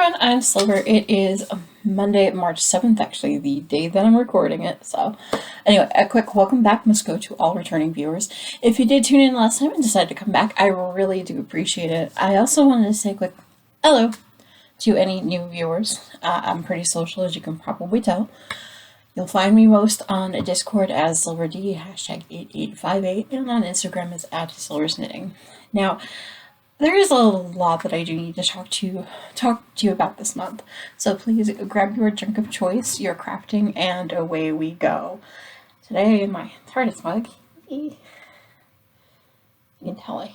everyone, I'm Silver. It is Monday, March 7th, actually, the day that I'm recording it. So, anyway, a quick welcome back must go to all returning viewers. If you did tune in last time and decided to come back, I really do appreciate it. I also wanted to say a quick hello to any new viewers. I'm pretty social, as you can probably tell. You'll find me most on Discord as SilverD, hashtag 8858, and on Instagram as @SilversKnitting. Now, there is a lot that I do need to talk to you about this month, so please grab your drink of choice, your crafting, and away we go. Today, my TARDIS mug, you can tell I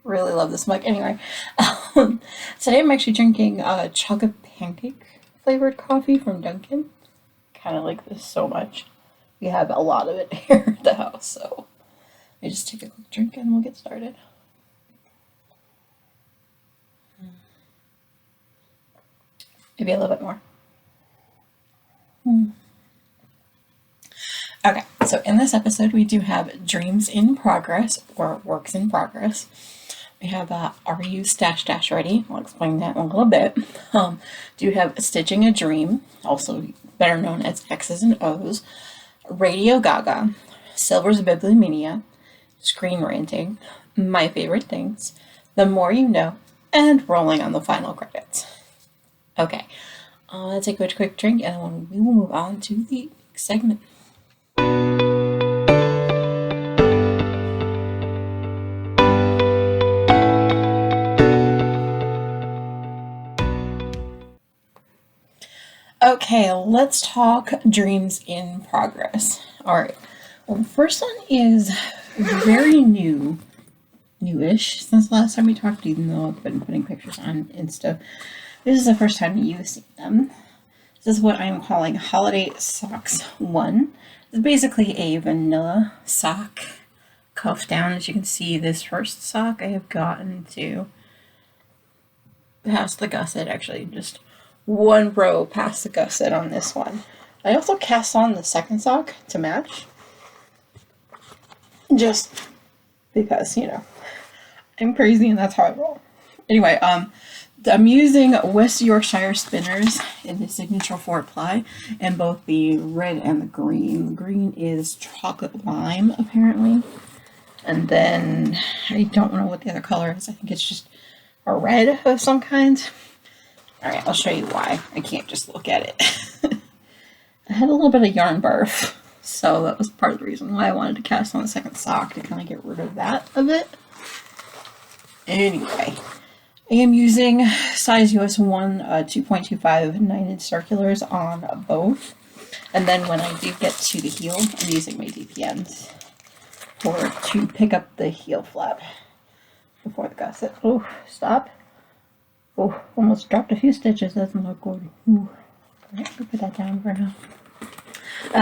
really love this mug. Anyway, today I'm actually drinking chocolate pancake flavored coffee from Dunkin'. Kind of like this so much. We have a lot of it here at the house, so let me just take a quick drink and we'll get started. Maybe a little bit more. Okay, so in this episode we do have dreams in progress, or works in progress. We have Are You Stash Dash Ready? I'll explain that in a little bit. Do have Stitching a Dream, also better known as X's and O's, Radio GaGa, Silver's Bibliomania, Screen Ranting, My Favorite Things, The More You Know, and rolling on the final credits. Okay, let's take a quick drink and then we will move on to the segment. Okay, let's talk dreams in progress. Alright, well, the first one is very newish since the last time we talked, even though I've been putting pictures on Insta. This is the first time you've seen them. This is what I'm calling Holiday Socks 1. It's basically a vanilla sock cuff down. As you can see, this first sock I have gotten to past the gusset, actually just one row past the gusset on this one. I also cast on the second sock to match, just because, you know, I'm crazy and that's how I roll. Anyway, I'm using West Yorkshire spinners in the signature 4-ply, and both the red and the green. The green is chocolate lime, apparently. And then, I don't know what the other color is. I think it's just a red of some kind. Alright, I'll show you why. I can't just look at it. I had a little bit of yarn barf, so that was part of the reason why I wanted to cast on the second sock, to kind of get rid of that a bit. Anyway, I am using size US 1 2.25 9-inch circulars on both. And then when I do get to the heel, I'm using my DPNs to pick up the heel flap before the gusset. Oh, stop. Oh, almost dropped a few stitches. That's not good. Ooh. Alright, I'll put that down for now.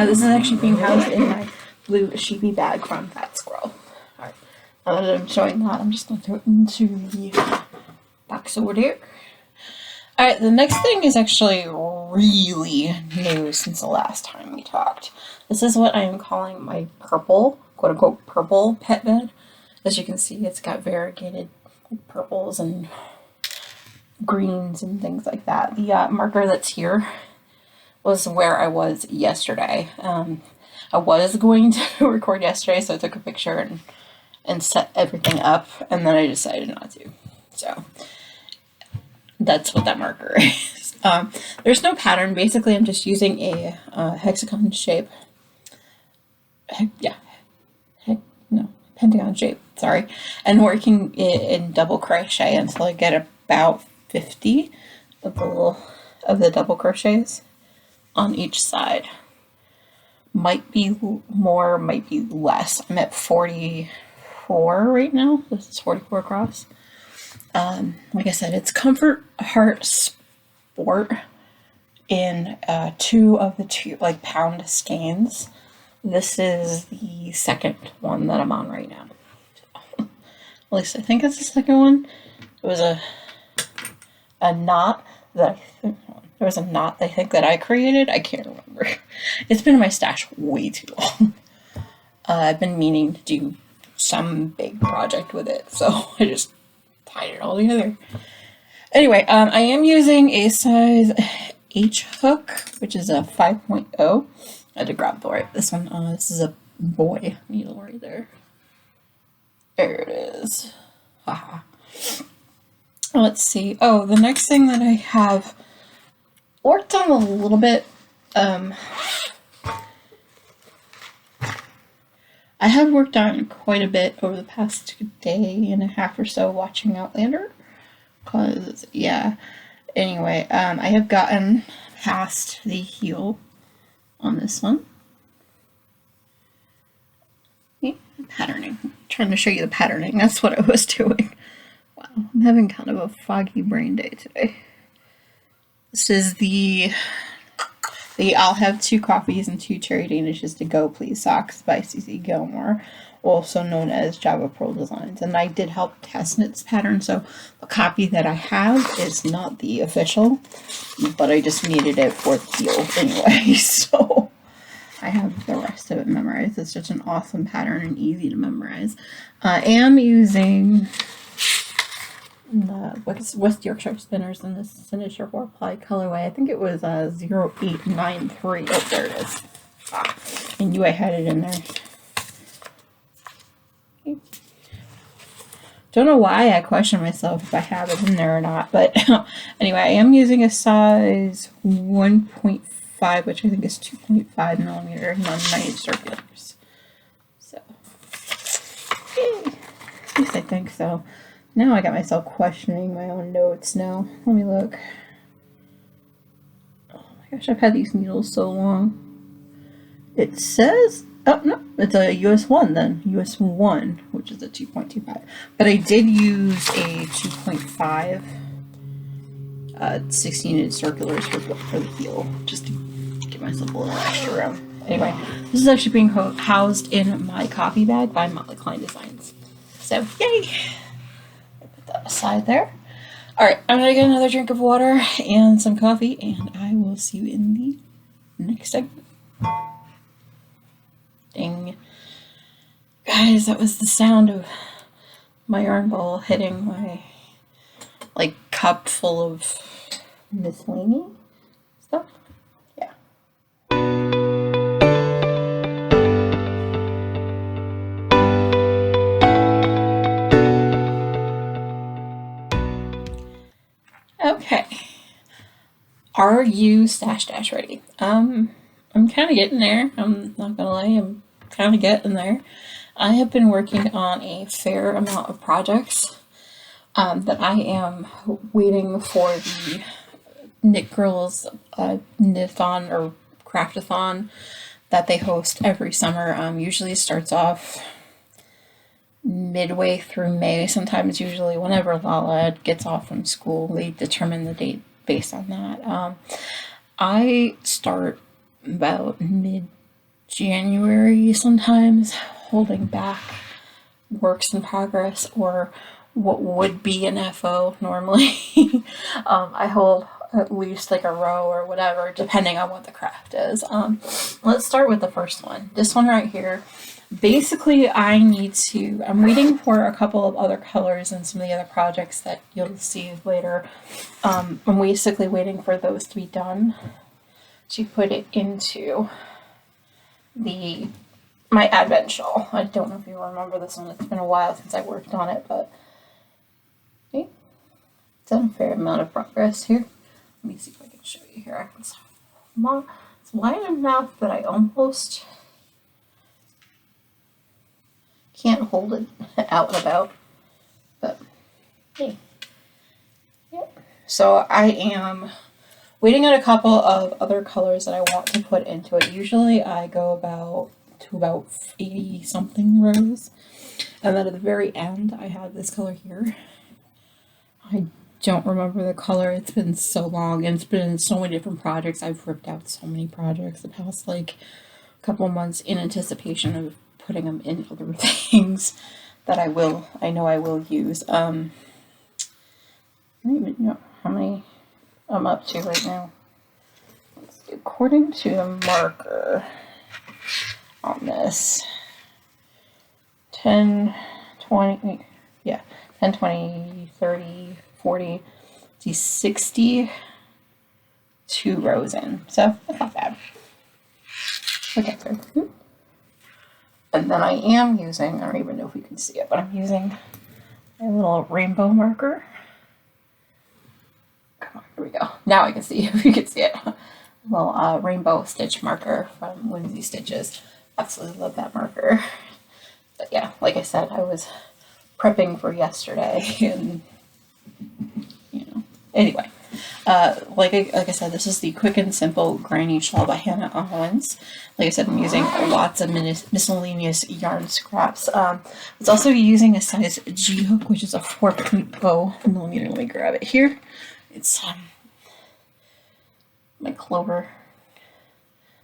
This is actually being housed in my blue sheepy bag from Fat Squirrel. Alright, now that I'm showing that, I'm just going to throw it into the box over there. Alright, the next thing is actually really new since the last time we talked. This is what I am calling my purple, quote-unquote purple pet bed. As you can see, it's got variegated purples and greens and things like that. The marker that's here was where I was yesterday. I was going to record yesterday, so I took a picture and set everything up, and then I decided not to. So that's what that marker is. There's no pattern. Basically, I'm just using a hexagon shape. Pentagon shape. Sorry, and working in double crochet until I get about 50 of the double crochets on each side. Might be more, might be less. I'm at 44 right now. This is 44 across. Like I said, it's Comfort Heart Sport in 2 of the 2 pound skeins. This is the second one that I'm on right now. So, at least I think it's the second one. It was a knot that there was a knot I think that I created. I can't remember. It's been in my stash way too long. I've been meaning to do some big project with it, so I just tied it all together. Anyway, I am using a size H hook, which is a 5.0. I had to grab this one. This is a boy needle right there. There it is. Haha. Let's see. Oh, the next thing that I have worked on a little bit. I have worked on quite a bit over the past day and a half or so watching Outlander. Cause yeah. Anyway, I have gotten past the heel on this one. Patterning. I'm trying to show you the patterning. That's what I was doing. Wow, I'm having kind of a foggy brain day today. This is the I'll Have 2 Coffees and 2 Cherry Danishes to Go Please socks by CC Gilmore, also known as Java Pro Designs. And I did help test its pattern, so the copy that I have is not the official, but I just needed it for the heel anyway, so I have the rest of it memorized. It's such an awesome pattern and easy to memorize. I am using the West Yorkshire Spinners in this Signature 4-ply colorway. I think it was 0893. Oh, there it is. I knew I had it in there. Okay. Don't know why I question myself if I have it in there or not, but anyway, I am using a size 1.5, which I think is 2.5 millimeter non-90 circulars. So, yay. At least I think so. Now I got myself questioning my own notes now. Let me look. Oh my gosh, I've had these needles so long. It says, oh no, it's a US 1 then. US 1, which is a 2.25. But I did use a 2.5 16-inch circulars for the heel, just to give myself a little extra room. Anyway, this is actually being housed in my coffee bag by Motley Klein Designs. So, yay! Aside there. Alright, I'm gonna get another drink of water and some coffee, and I will see you in the next segment. Ding. Guys, that was the sound of my yarn bowl hitting my cup full of miscellany stuff. Yeah. Okay. Are you stash ready? I'm kind of getting there. I'm not gonna lie, I'm kind of getting there. I have been working on a fair amount of projects that I am waiting for the Knit Girls knit-a-thon or craft-a-thon that they host every summer. Usually it starts off midway through May. Sometimes, usually whenever Lala gets off from school, they determine the date based on that. I start about mid-January sometimes, holding back works in progress or what would be an FO normally. I hold at least a row or whatever, depending on what the craft is. Let's start with the first one. This one right here. Basically, I'm waiting for a couple of other colors and some of the other projects that you'll see later. I'm basically waiting for those to be done to put it into my advent shawl. I don't know if you remember this one. It's been a while since I worked on it, but okay. It's done a fair amount of progress here. Let me see if I can show you here. It's wide enough that I almost can't hold it out and about, but hey. Yep. So I am waiting on a couple of other colors that I want to put into it. Usually I go about 80 something rows, and then at the very end I have this color here. I don't remember the color. It's been so long and it's been in so many different projects. I've ripped out so many projects the past couple months in anticipation of putting them in other things that I know I will use. I don't even know how many I'm up to right now. Let's see, according to the marker on this, 10, 20, yeah, 10, 20, 30, 40, see 62 rows in, so that's not bad. Okay, good. And then I am using, I don't even know if you can see it, but I'm using a little rainbow marker. Come on, here we go. Now I can see if you can see it. A little rainbow stitch marker from Whimsy Stitches. Absolutely love that marker. But yeah, like I said, I was prepping for yesterday, and you know. Anyway, like I said, this is the Quick and Simple Granny Shawl by Hannah Owens. Like I said, I'm using lots of miscellaneous yarn scraps. I was also using a size G hook, which is a 4.0 millimeter. Let me grab it here. It's my Clover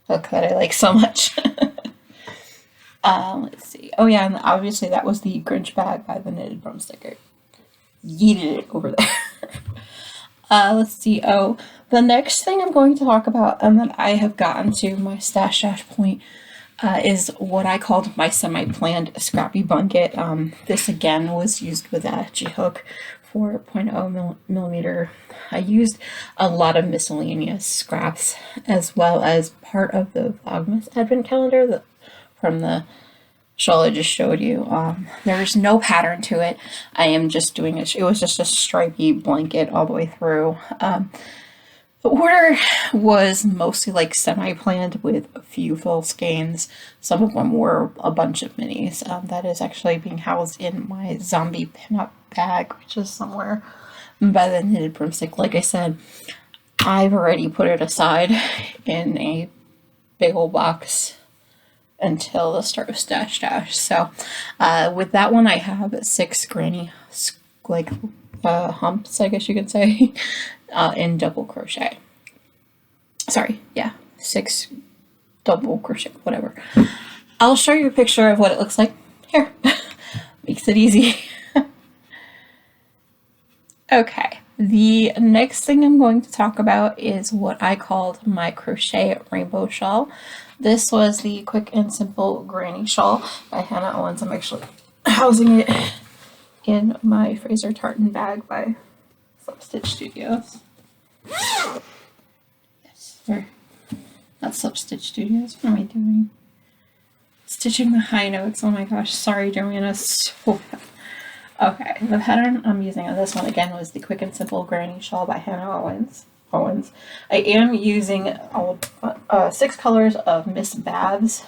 hook that I like so much. Let's see. Oh yeah, and obviously that was the Grinch bag by the Knitted Broomstick. I yeeted it over there. Let's see. Oh, the next thing I'm going to talk about, and that I have gotten to my stash point, is what I called my semi-planned scrappy blanket. This again was used with a G-hook 4.0 millimeter. I used a lot of miscellaneous scraps, as well as part of the Vlogmas Advent calendar from the shawl I just showed you. There's no pattern to it. I am just doing it. It was just a stripy blanket all the way through. The order was mostly like semi-planned with a few full skeins. Some of them were a bunch of minis. That is actually being housed in my zombie pinup bag, which is somewhere by the Knitted Broomstick. Like I said, I've already put it aside in a big old box until the start of Stash Dash. So with that one, I have 6 granny humps, I guess you could say, in double crochet. Sorry, yeah, 6 double crochet, whatever. I'll show you a picture of what it looks like. Here, makes it easy. Okay, the next thing I'm going to talk about is what I called my crochet rainbow shawl. This was the Quick and Simple Granny Shawl by Hannah Owens. I'm actually housing it in my Fraser Tartan bag by Substitch Studios. Yes, or not Substitch Studios. What am I doing? Stitching the high notes. Oh my gosh, sorry, Joanna. So okay, the pattern I'm using on this one again was the Quick and Simple Granny Shawl by Hannah Owens. I am using 6 colors of Miss Babs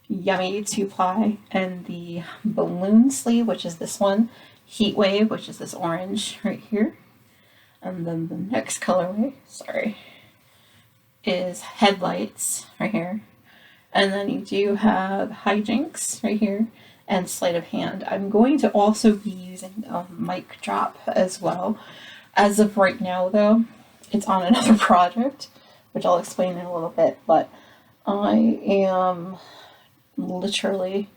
Yummy 2-ply, and the balloon sleeve, which is this one, Heat Wave, which is this orange right here, and then the next colorway, sorry, is Headlights right here, and then you do have Hijinks right here, and Sleight of Hand. I'm going to also be using Mic Drop as well. As of right now, though, it's on another project, which I'll explain in a little bit, but I am literally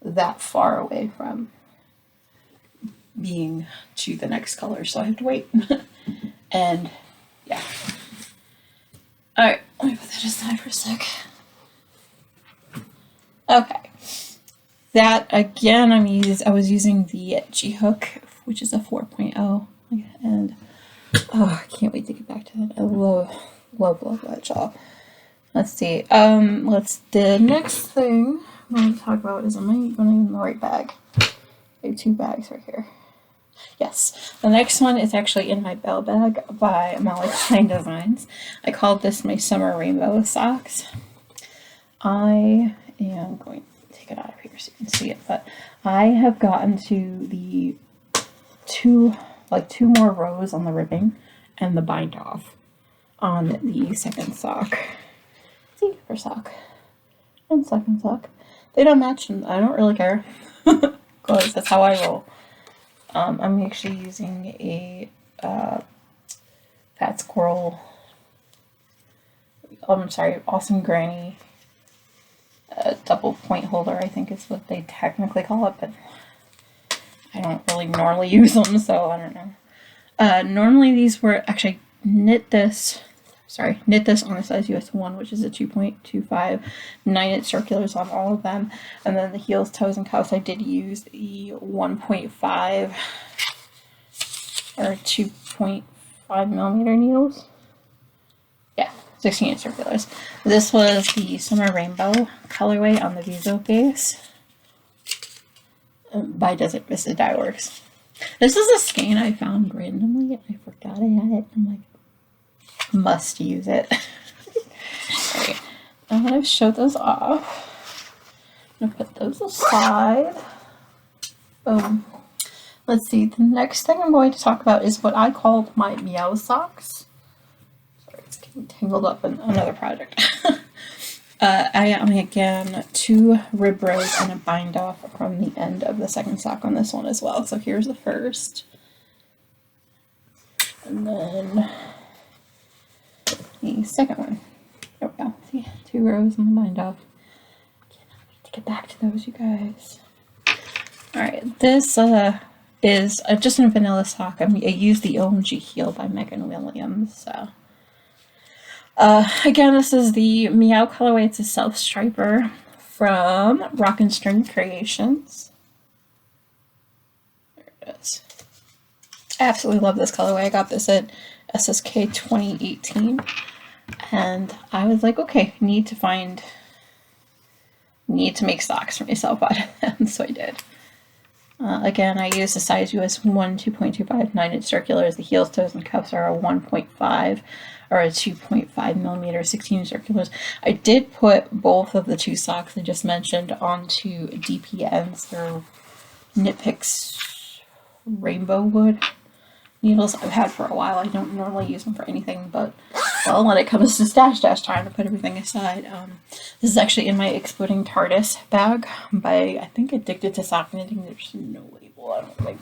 that far away from being to the next color, so I have to wait. And yeah. Alright, let me put that aside for a sec. Okay. That again, I was using the G hook, which is a 4.0, and oh, I can't wait to get back to that. I love that shawl. Let's see. The next thing I'm going to talk about is, am I going in the right bag? I have 2 bags right here. Yes, the next one is actually in my bell bag by Molly Klein Designs. I called this my Summer Rainbow Socks. I am going to take it out of here so you can see it, but I have gotten to the 2 more rows on the ribbing and the bind off on the second sock. See, first sock and second sock. They don't match, and I don't really care because that's how I roll. I'm actually using a Fat Squirrel. Awesome Granny double point holder, I think is what they technically call it, but I don't really normally use them, so I don't know. Normally these were actually knit this on a size US 1, which is a 2.25, 9-inch circulars on all of them, and then the heels, toes, and cuffs I did use the 1.5 or 2.5 5mm needles. Yeah, 16-inch circulars. This was the Summer Rainbow colorway on the Viso case by Desert Vista Dye Works. This is a skein I found randomly. I forgot I had it. I'm like, must use it. Alright, I'm going to show those off. I'm going to put those aside. Boom. Let's see, the next thing I'm going to talk about is what I call my meow socks. Sorry, it's getting tangled up in another project. I am again 2 rib rows and a bind off from the end of the second sock on this one as well. So here's the first. And then the second one. There we go. See, 2 rows and the bind off. I cannot wait to get back to those, you guys. Alright, this is just a vanilla sock. I used the OMG Heel by Megan Williams, so. Again, this is the Meow colorway. It's a self-striper from Rock and String Creations. There it is. I absolutely love this colorway. I got this at SSK 2018. And I was like, okay, need to make socks for myself out of them, so I did. Again, I used a size US 1 2.25 9-inch circulars. The heels, toes, and cuffs are a 1.5 or a 2.5mm 16 circulars. I did put both of the 2 socks I just mentioned onto DPNs. They're Knitpicks Rainbow Wood needles I've had for a while. I don't normally use them for anything, but well, when it comes to stash time to put everything aside. This is actually in my Exploding TARDIS bag by, I think, Addicted to Sock Knitting. There's no label, I don't think.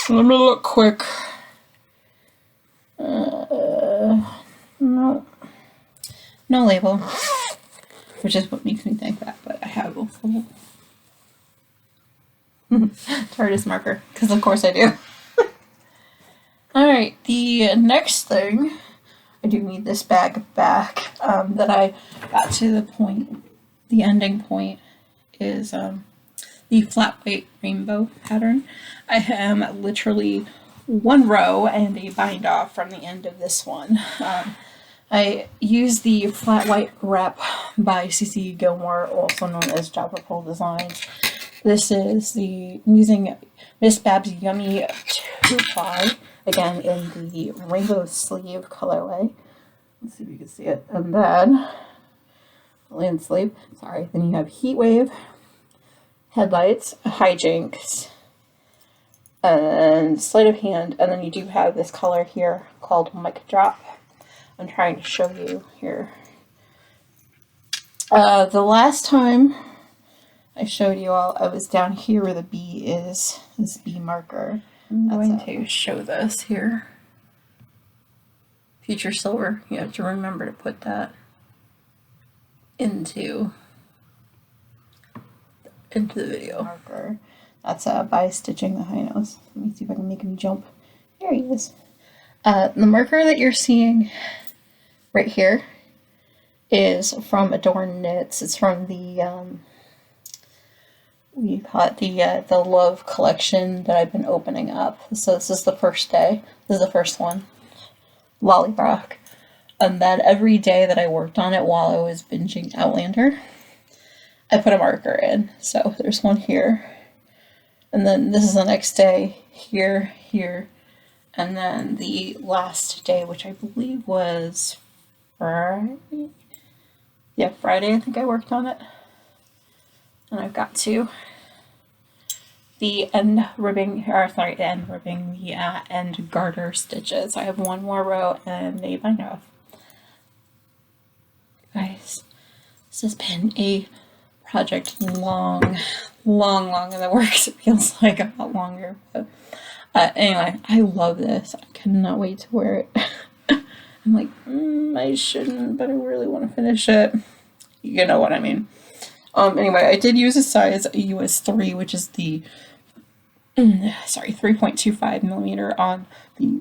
Let me look quick. No. No label. Which is what makes me think that, but I have a full TARDIS marker, because of course I do. Alright, the next thing, I do need this bag back, that I got to the ending point, is the flat white rainbow pattern. I am literally 1 row and a bind off from the end of this one. I use the flat white rep by CC Gilmore, also known as Jopper Pole Designs. This is I'm using Miss Bab's Yummy 2-ply, again in the rainbow sleeve colorway. Let's see if you can see it. And then landscape. Sorry. Then you have Heat Wave, Headlights, Hijinks, and Sleight of Hand. And then you do have this color here called Mic Drop. I'm trying to show you here. The last time I showed you all, I was down here where the B is, this B marker. I'm going to show this here. Future Silver, you have to remember to put that into the video. Marker. That's by Stitching the High Notes. Let me see if I can make him jump. There he is. The marker that you're seeing right here is from Adorn Knits. It's from the we call it the Love collection that I've been opening up. So this is the first day. This is the first one. Lollybrock. And then every day that I worked on it while I was binging Outlander, I put a marker in. So there's one here. And then this is the next day, here, here. And then the last day, which I believe was Friday. Yeah, Friday I think I worked on it. And I've got to the end ribbing, the end garter stitches. I have 1 more row and a bind off. Guys, this has been a project long in the works. It feels like a lot longer. But anyway, I love this. I cannot wait to wear it. I'm like, I shouldn't, but I really want to finish it. You know what I mean. Anyway, I did use a size US 3, which is the 3.25mm on the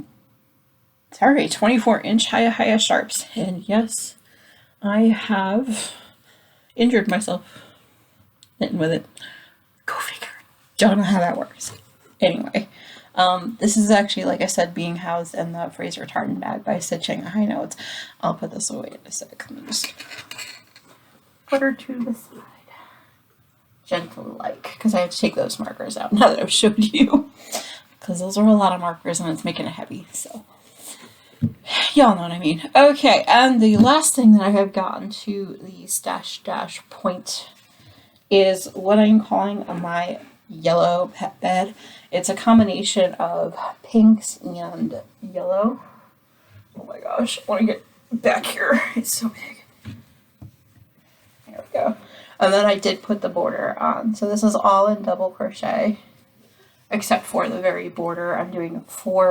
24-inch Haya sharps. And yes, I have injured myself knitting with it. Go figure. Don't know how that works. Anyway, This is actually, like I said, being housed in the phrase retardant bag by stitching the high notes. I'll put this away in a sec. Let me just put her to the side. Gentle like, because I have to take those markers out now that I've showed you. Because those are a lot of markers and it's making it heavy, so y'all know what I mean. Okay, and the last thing that I have gotten to the stash dash point is what I'm calling my yellow pet bed. It's a combination of pinks and yellow. Oh my gosh, I want to get back here. It's so big. There we go. And then I did put the border on. So this is all in double crochet, except for the very border. I'm doing let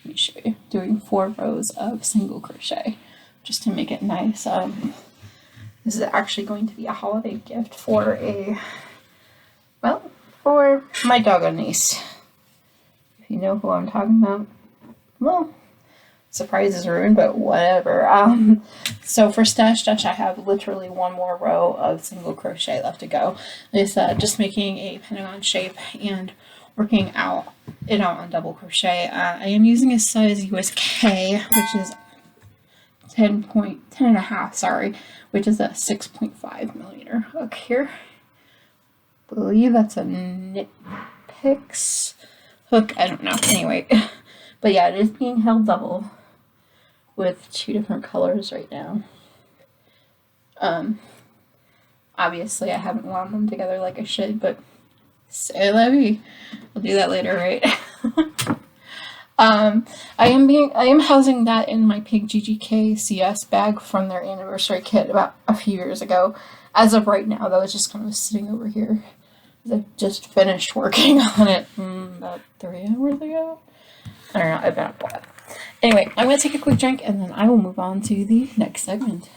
me show you, doing 4 rows of single crochet just to make it nice. This is actually going to be a holiday gift for for my doggo niece. If you know who I'm talking about, well, surprise is ruined, but whatever. So for stash dash, I have literally 1 more row of single crochet left to go. It's just making a pentagon shape and working out on double crochet. I am using a size US K, which is 10 and a half, sorry, which is a 6.5 millimeter hook here. I believe that's a Knit Picks hook. I don't know. Anyway, but yeah, it is being held double with 2 different colors right now. Obviously I haven't wound them together like I should, but say la vie. We'll do that later, right? I am housing that in my Pig GGK CS bag from their anniversary kit about a few years ago. As of right now, though, it's just kind of sitting over here. I've just finished working on it about 3 hours ago. I don't know, I've been up a while. Anyway, I'm going to take a quick drink and then I will move on to the next segment.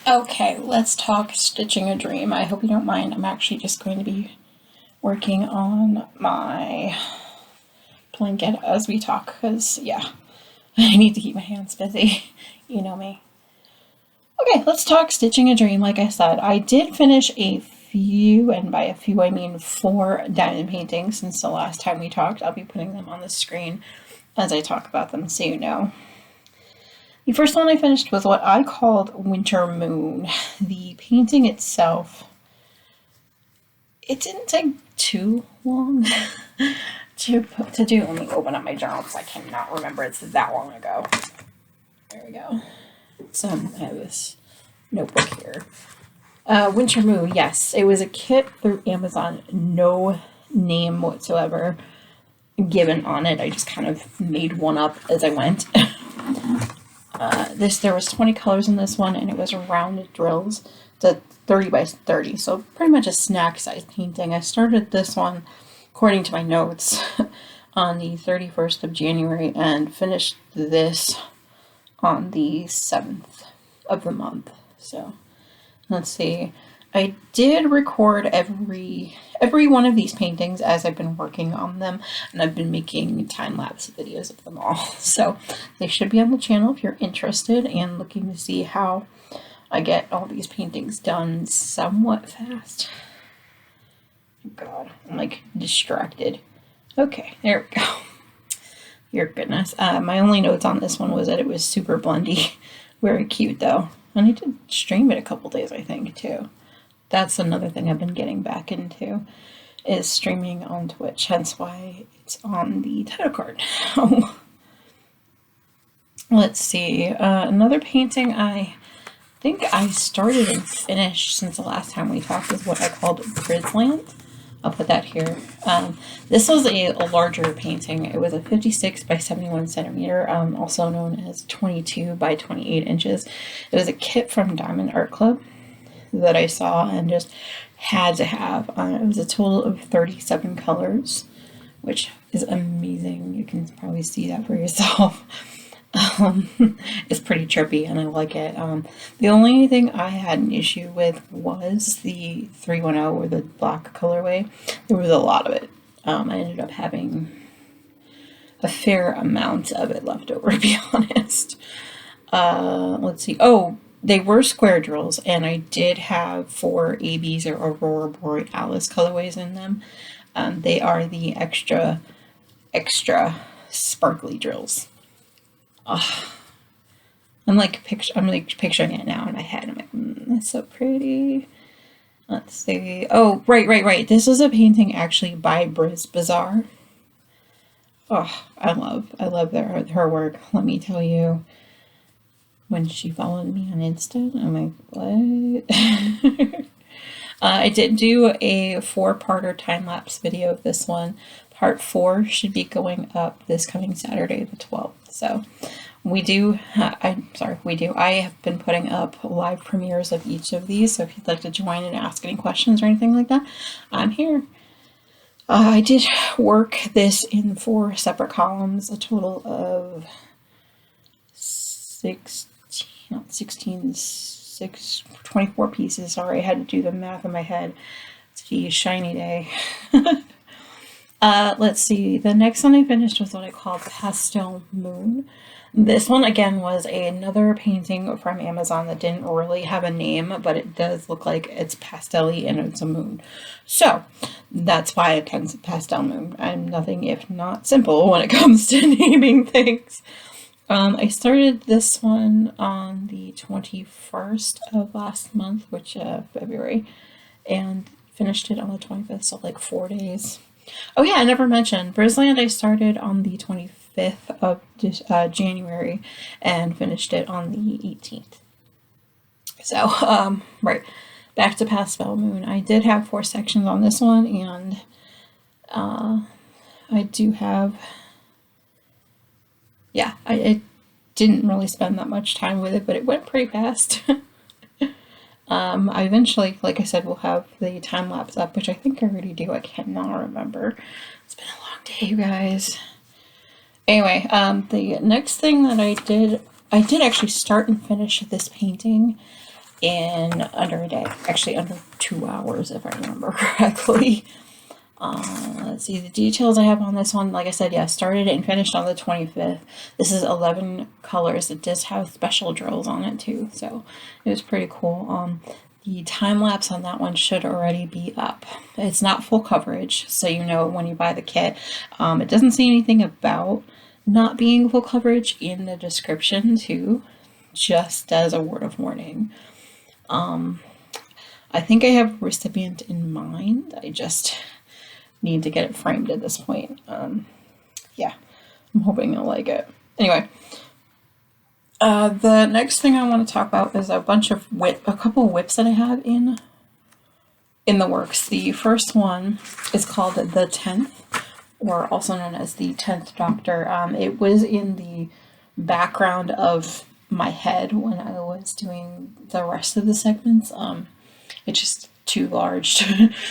Okay, let's talk Stitching a Dream. I hope you don't mind. I'm actually just going to be working on my blanket as we talk, because, yeah, I need to keep my hands busy. You know me. Okay, let's talk Stitching a Dream. Like I said, I did finish a few, and by a few I mean 4 diamond paintings since the last time we talked. I'll be putting them on the screen as I talk about them so you know. The first one I finished was what I called Winter Moon. The painting itself, it didn't take too long to do. Let me open up my journal because I cannot remember it's that long ago. There we go. So I have this notebook here. Winter Moon, yes. It was a kit through Amazon. No name whatsoever given on it. I just kind of made one up as I went. There was 20 colors in this one, and it was rounded drills. It's a 30 by 30, so pretty much a snack size painting. I started this one, according to my notes, on the 31st of January and finished this on the 7th of the month. So let's see. I did record every one of these paintings as I've been working on them, and I've been making time-lapse videos of them all. So they should be on the channel if you're interested and looking to see how I get all these paintings done somewhat fast. God, I'm like distracted. Okay, there we go. Your goodness. My only notes on this one was that it was super blendy. Very cute though. And I did stream it a couple days, I think, too. That's another thing I've been getting back into, is streaming on Twitch, hence why it's on the title card. Let's see, another painting I think I started and finished since the last time we talked is what I called Gridsland. I'll put that here. This was a larger painting. It was a 56 by 71 centimeter, also known as 22 by 28 inches. It was a kit from Diamond Art Club that I saw and just had to have. It was a total of 37 colors, which is amazing. You can probably see that for yourself. It's pretty trippy and I like it. The only thing I had an issue with was the 310, or the black colorway. There was a lot of it. I ended up having a fair amount of it left over, to be honest. Let's see. Oh, they were square drills, and I did have 4 ABs or Aurora Borealis colorways in them. They are the extra sparkly drills. I'm like picturing it now in my head. I'm like, that's so pretty. Let's see. Oh, right. This is a painting actually by Briz Bazaar. Oh, I love her work. Let me tell you. When she followed me on Insta, I'm like, what? I did do a 4-parter time-lapse video of this one. Part 4 should be going up this coming Saturday, the 12th. So I have been putting up live premieres of each of these. So if you'd like to join and ask any questions or anything like that, I'm here. I did work this in 4 separate columns, a total of 24 pieces. Sorry, I had to do the math in my head. It's a shiny day. Let's see. The next one I finished was what I called Pastel Moon. This one, again, was another painting from Amazon that didn't really have a name, but it does look like it's pastel-y and it's a moon. So, that's why it's Pastel Moon. I'm nothing if not simple when it comes to naming things. I started this one on the 21st of last month, which February, and finished it on the 25th, so like 4 days. Oh yeah, I never mentioned Brisland. I started on the 25th of January and finished it on the 18th. So, right, back to Pastel Moon. I did have 4 sections on this one, and I do have... Yeah, I didn't really spend that much time with it, but it went pretty fast. I eventually, like I said, will have the time lapse up, which I think I already do. I cannot remember. It's been a long day, you guys. Anyway, the next thing that I did actually start and finish this painting in under a day. Actually, under 2 hours, if I remember correctly. Let's see the details I have on this one. Like I said, yeah, started it and finished on the 25th. This is 11 colors. It does have special drills on it too, so it was pretty cool. The time lapse on that one should already be up. It's not full coverage, so you know when you buy the kit. It doesn't say anything about not being full coverage in the description too, just as a word of warning. I think I have a recipient in mind. I just need to get it framed at this point. Yeah, I'm hoping you'll like it. Anyway, the next thing I want to talk about is a couple whips that I have in the works. The first one is called the 10th, or also known as the 10th Doctor. It was in the background of my head when I was doing the rest of the segments. It's just too large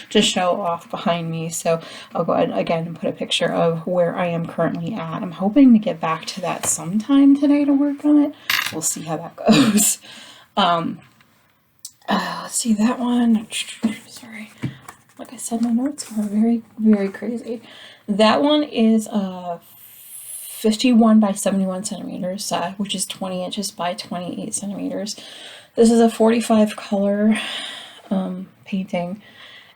to show off behind me, so I'll go ahead again and put a picture of where I am currently at. I'm hoping to get back to that sometime today to work on it. We'll see how that goes. Let's see, that one, sorry, like I said, my notes are very, very crazy. That one is 51 by 71 centimeters, which is 20 inches by 28 centimeters. This is a 45 color painting,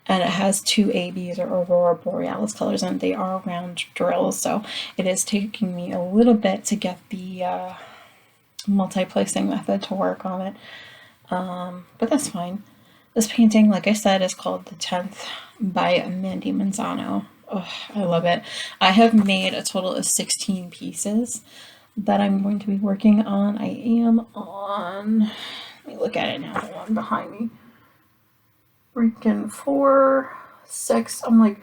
and it has 2 ABs or Aurora Borealis colors, and they are round drills, so it is taking me a little bit to get the multi-placing method to work on it, but that's fine. This painting, like I said, is called The 10th by Mandy Manzano. Oh, I love it. I have made a total of 16 pieces that I'm going to be working on. I am on, let me look at it now, the one behind me. Freaking 4, 6, I'm like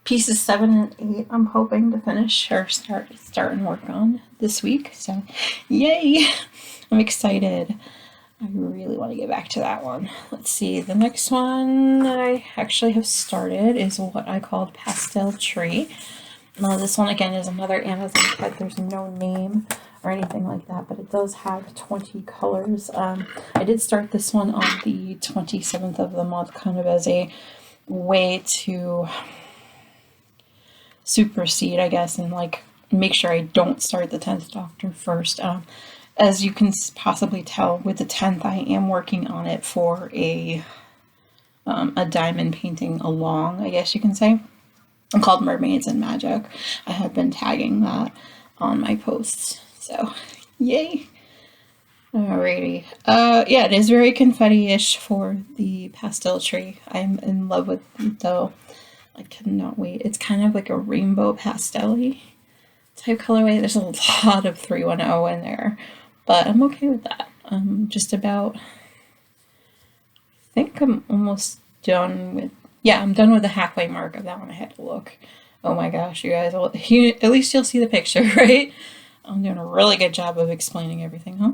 pieces 7 and 8 I'm hoping to finish or start and work on this week, so yay, I'm excited. I really want to get back to that one. Let's see, the next one that I actually have started is what I called Pastel Tree. Now this one again is another Amazon kit. There's no name or anything like that, but it does have 20 colors. I did start this one on the 27th of the month, kind of as a way to supersede, I guess, and like make sure I don't start the 10th Doctor first. As you can possibly tell, with the 10th, I am working on it for a diamond painting along, I guess you can say, called Mermaids and Magic. I have been tagging that on my posts, so yay. Alrighty. Yeah, it is very confetti-ish for the pastel tree. I'm in love with it, though. I cannot wait. It's kind of like a rainbow pastel-y type colorway. There's a lot of 310 in there, but I'm okay with that. Just about, I think I'm almost done with, yeah, I'm done with the halfway mark of that one. I had to look. Oh my gosh, you guys, at least you'll see the picture, right? I'm doing a really good job of explaining everything, huh?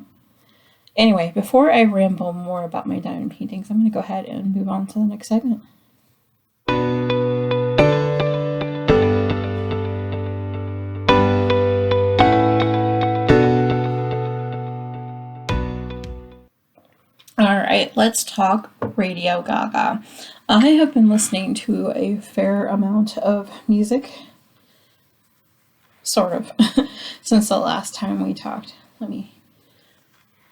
Anyway, before I ramble more about my diamond paintings, I'm going to go ahead and move on to the next segment. Alright, let's talk Radio GaGa. I have been listening to a fair amount of music, sort of, since the last time we talked. Let me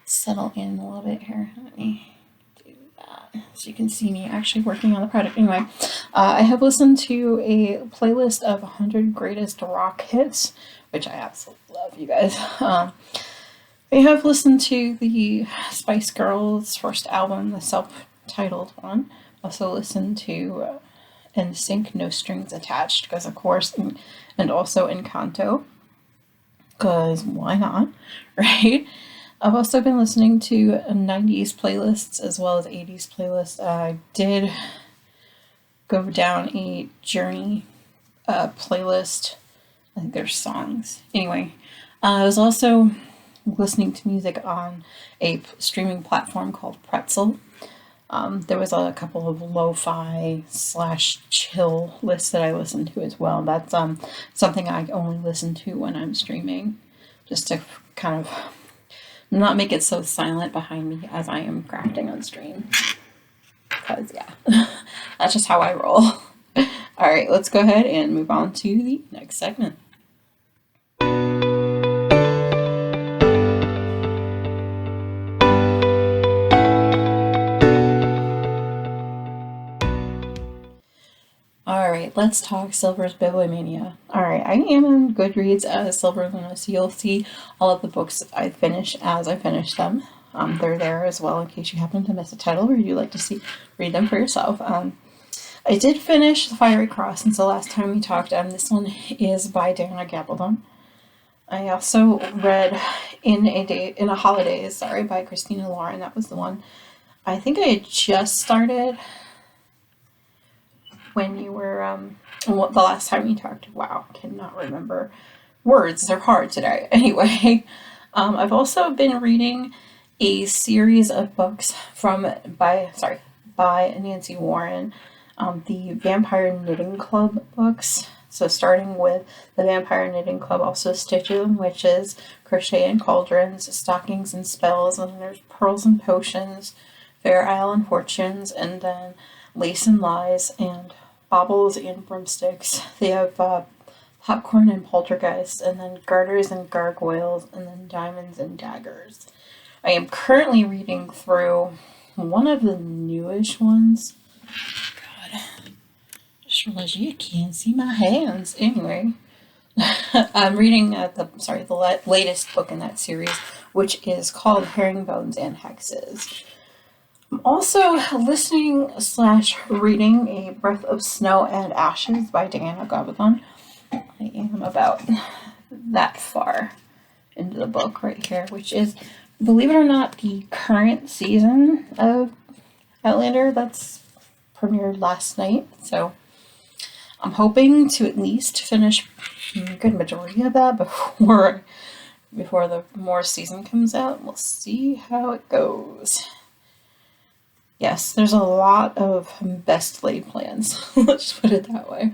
settle in a little bit here. Let me do that so you can see me actually working on the project. Anyway, I have listened to a playlist of 100 greatest rock hits, which I absolutely love, you guys. I have listened to the Spice Girls' first album, the self-titled one. Also listened to NSYNC, No Strings Attached, because of course, and also Encanto, because why not, right? I've also been listening to 90s playlists as well as 80s playlists. I did go down a Journey playlist. I think there's songs. Anyway, I was also listening to music on a streaming platform called Pretzel. There was a couple of lo-fi / chill lists that I listened to as well. That's something I only listen to when I'm streaming, just to kind of not make it so silent behind me as I am crafting on stream. Because, yeah, that's just how I roll. Alright, let's go ahead and move on to the next segment. Alright, let's talk Silver's Bibliomania. Alright, I am on Goodreads as Silverluna, so you'll see all of the books I finish as I finish them. They're there as well in case you happen to miss a title or you'd like to read them for yourself. I did finish The Fiery Cross since the last time we talked, and this one is by Diana Gabaldon. I also read In a Holidays, by Christina Lauren. That was the one I think I had just started when you were, the last time we talked. Wow, cannot remember. Words are hard today. Anyway, I've also been reading a series of books by Nancy Warren, the Vampire Knitting Club books. So starting with the Vampire Knitting Club, also Stitches and Witches, Crochet and Cauldrons, Stockings and Spells, and then there's Pearls and Potions, Fair Isle and Fortunes, and then Lace and Lies, and Baubles and Broomsticks. They have Popcorn and Poltergeist, and then Garters and Gargoyles, and then Diamonds and Daggers. I am currently reading through one of the newish ones. God, just realized you can't see my hands. Anyway, I'm reading the latest book in that series, which is called Herringbones and Hexes. I'm also listening / reading A Breath of Snow and Ashes by Diana Gabaldon. I am about that far into the book right here, which is, believe it or not, the current season of Outlander that's premiered last night. So I'm hoping to at least finish a good majority of that before the more season comes out. We'll see how it goes. Yes, there's a lot of best laid plans. Let's put it that way.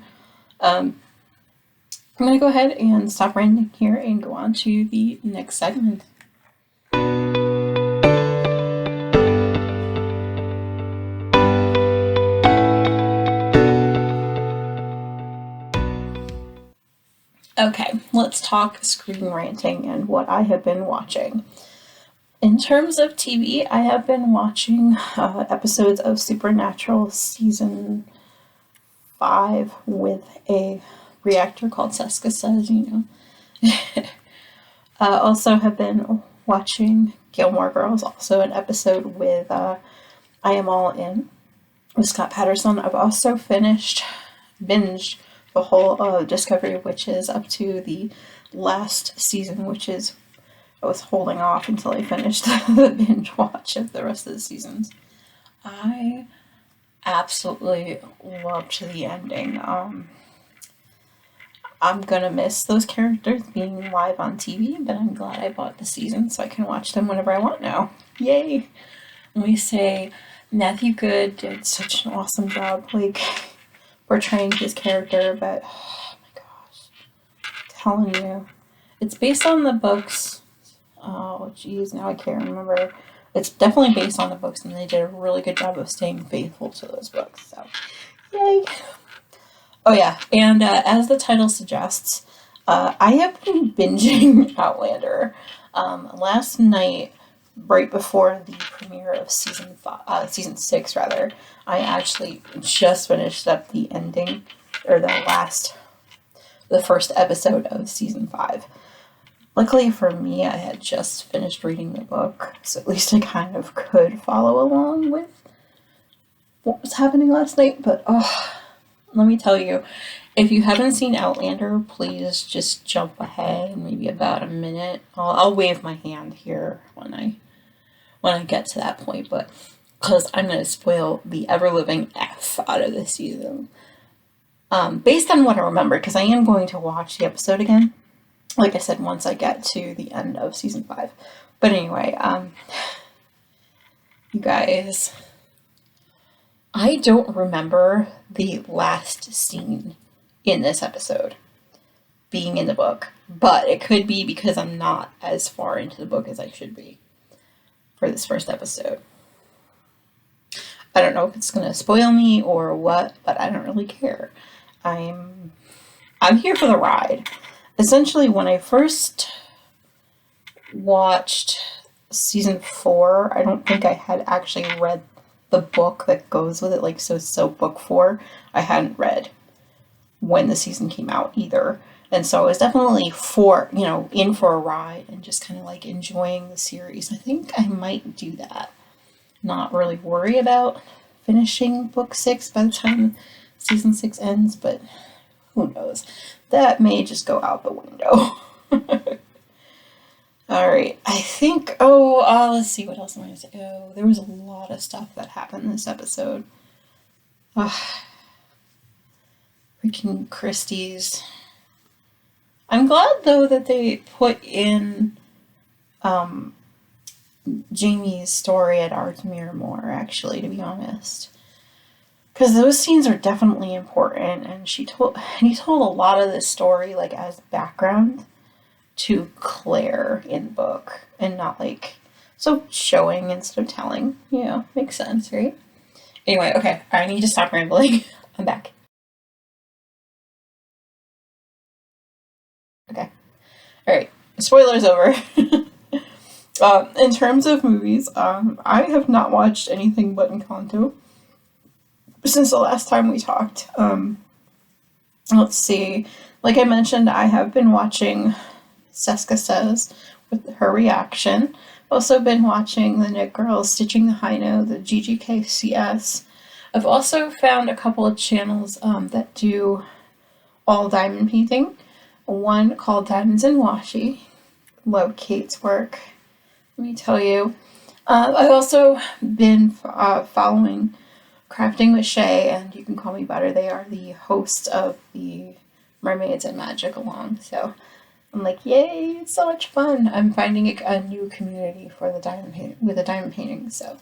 I'm going to go ahead and stop ranting here and go on to the next segment. Okay, let's talk screen ranting and what I have been watching. In terms of TV, I have been watching episodes of Supernatural season 5 with a reactor called Seska Says, also have been watching Gilmore Girls, also an episode with I Am All In with Scott Patterson. I've also binged the whole Discovery Witches up to the last season, which is I was holding off until I finished the binge watch of the rest of the seasons. I absolutely loved the ending. I'm gonna miss those characters being live on TV, but I'm glad I bought the season so I can watch them whenever I want now. Yay! And we say Matthew Good did such an awesome job, like, portraying his character, but oh my gosh. I'm telling you. It's based on the books. Oh, geez, now I can't remember. It's definitely based on the books, and they did a really good job of staying faithful to those books, so yay! Oh yeah, and as the title suggests, I have been binging Outlander. Last night, right before the premiere of season 6, rather, I actually just finished up the ending, or the first episode of season 5. Luckily for me, I had just finished reading the book, so at least I kind of could follow along with what was happening last night, but let me tell you, if you haven't seen Outlander, please just jump ahead maybe about a minute. I'll wave my hand here when I get to that point, but because I'm going to spoil the ever-living F out of this season. Based on what I remember, because I am going to watch the episode again, like I said, once I get to the end of season 5. But anyway, you guys, I don't remember the last scene in this episode being in the book, but it could be because I'm not as far into the book as I should be for this first episode. I don't know if it's going to spoil me or what, but I don't really care. I'm here for the ride. Essentially, when I first watched season 4, I don't think I had actually read the book that goes with it, like, so book 4, I hadn't read when the season came out either. And so I was definitely in for a ride and just kind of like enjoying the series. I think I might do that. Not really worry about finishing book 6 by the time season 6 ends, but who knows? That may just go out the window. Alright, I think, let's see, what else am I going to say? Oh, there was a lot of stuff that happened in this episode. Freaking Christie's. I'm glad, though, that they put in Jamie's story at Ardmere more, actually, to be honest. Because those scenes are definitely important, and he told a lot of this story, like, as background to Claire in the book, and not like so showing instead of telling. Yeah, makes sense, right? Anyway, okay, I need to stop rambling. I'm back. Okay. Alright, spoilers over. In terms of movies, I have not watched anything but Encanto since the last time we talked. Let's see. Like I mentioned, I have been watching Seska Says with her reaction. Also been watching the Knit Girls, Stitching the High Note, the GGKCS. I've also found a couple of channels that do all diamond painting. One called Diamonds and Washi. Love Kate's work, let me tell you. I've also been following Crafting with Shay and You Can Call Me Butter. They are the hosts of the Mermaids and Magic Along, so I'm like, yay, it's so much fun. I'm finding a new community for the diamond painting, so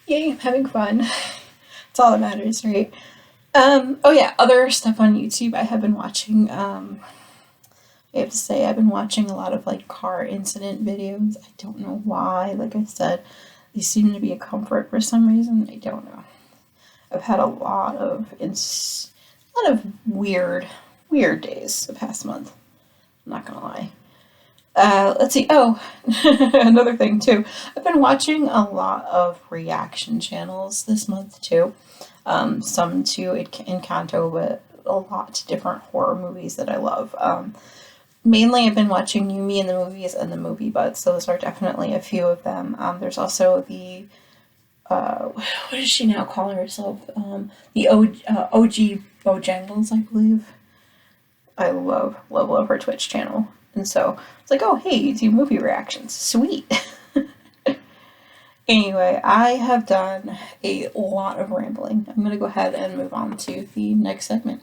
yay, I'm having fun. It's all that matters, right? Other stuff on YouTube I have been watching. I have to say, I've been watching a lot of like car incident videos. I don't know why. Like I said, they seem to be a comfort for some reason. I don't know. I've had a lot of weird days the past month. I'm not gonna lie. Let's see. Oh, another thing too. I've been watching a lot of reaction channels this month too. Some to Encanto, but a lot to different horror movies that I love. Mainly, I've been watching You, Me, and the Movies and the Movie Buds. Those are definitely a few of them. There's also the what does she now call herself? The OG Bojangles, I believe. I love her Twitch channel. And so it's like, oh, hey, you do movie reactions. Sweet. Anyway, I have done a lot of rambling. I'm going to go ahead and move on to the next segment.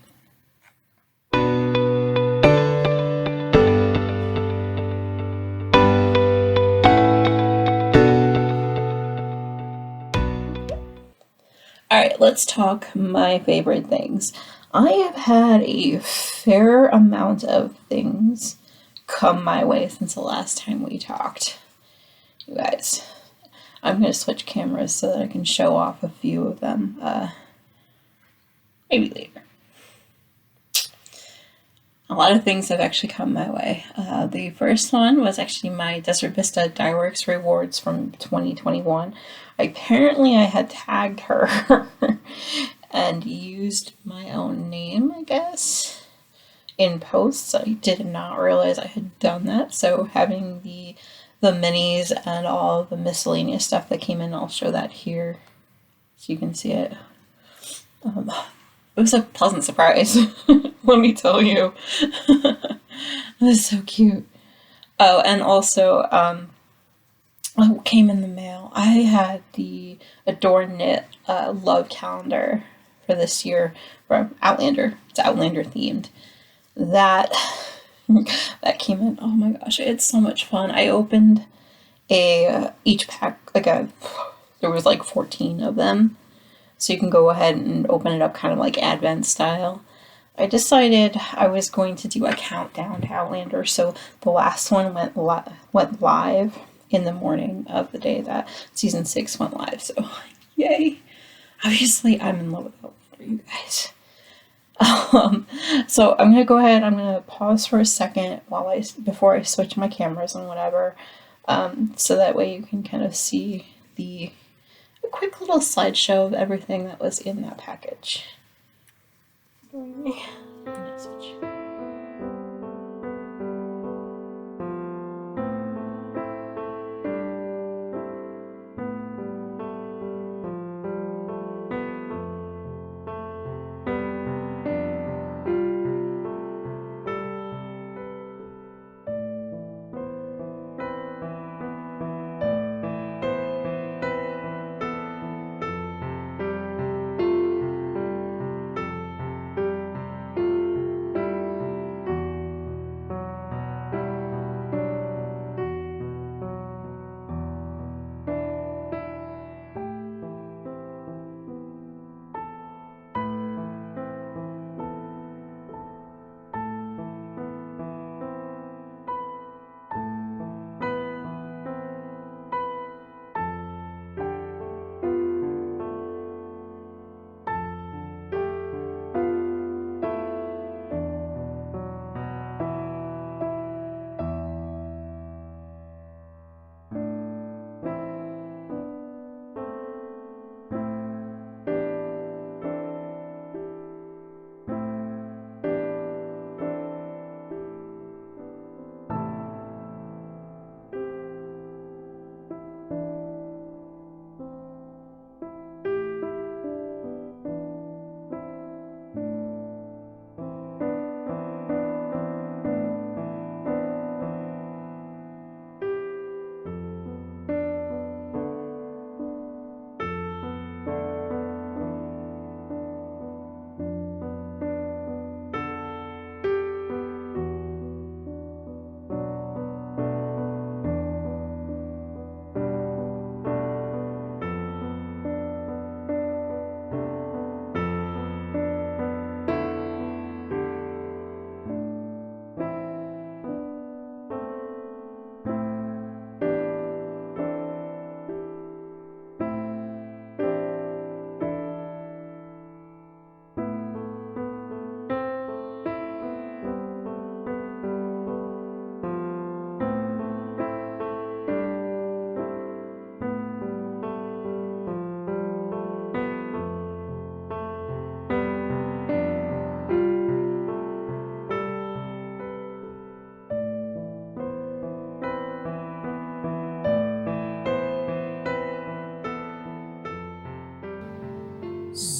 Alright, let's talk my favorite things. I have had a fair amount of things come my way since the last time we talked. You guys, I'm going to switch cameras so that I can show off a few of them, maybe later. A lot of things have actually come my way. The first one was actually my Desert Vista Dieworks rewards from 2021. Apparently I had tagged her and used my own name, I guess, in posts. I did not realize I had done that, so having the minis and all the miscellaneous stuff that came in, I'll show that here so you can see it. It was a pleasant surprise, let me tell you. It was so cute. Oh, and also, what came in the mail? I had the Adore Knit love calendar for this year from Outlander. It's Outlander themed. That came in. Oh my gosh, it's so much fun. I opened each pack, there was like 14 of them. So you can go ahead and open it up kind of like Advent style. I decided I was going to do a countdown to Outlander, so the last one went live in the morning of the day that season 6 went live. So, yay! Obviously, I'm in love with Outlander, you guys. So I'm gonna go ahead. I'm gonna pause for a second before I switch my cameras and whatever, so that way you can kind of see a quick little slideshow of everything that was in that package.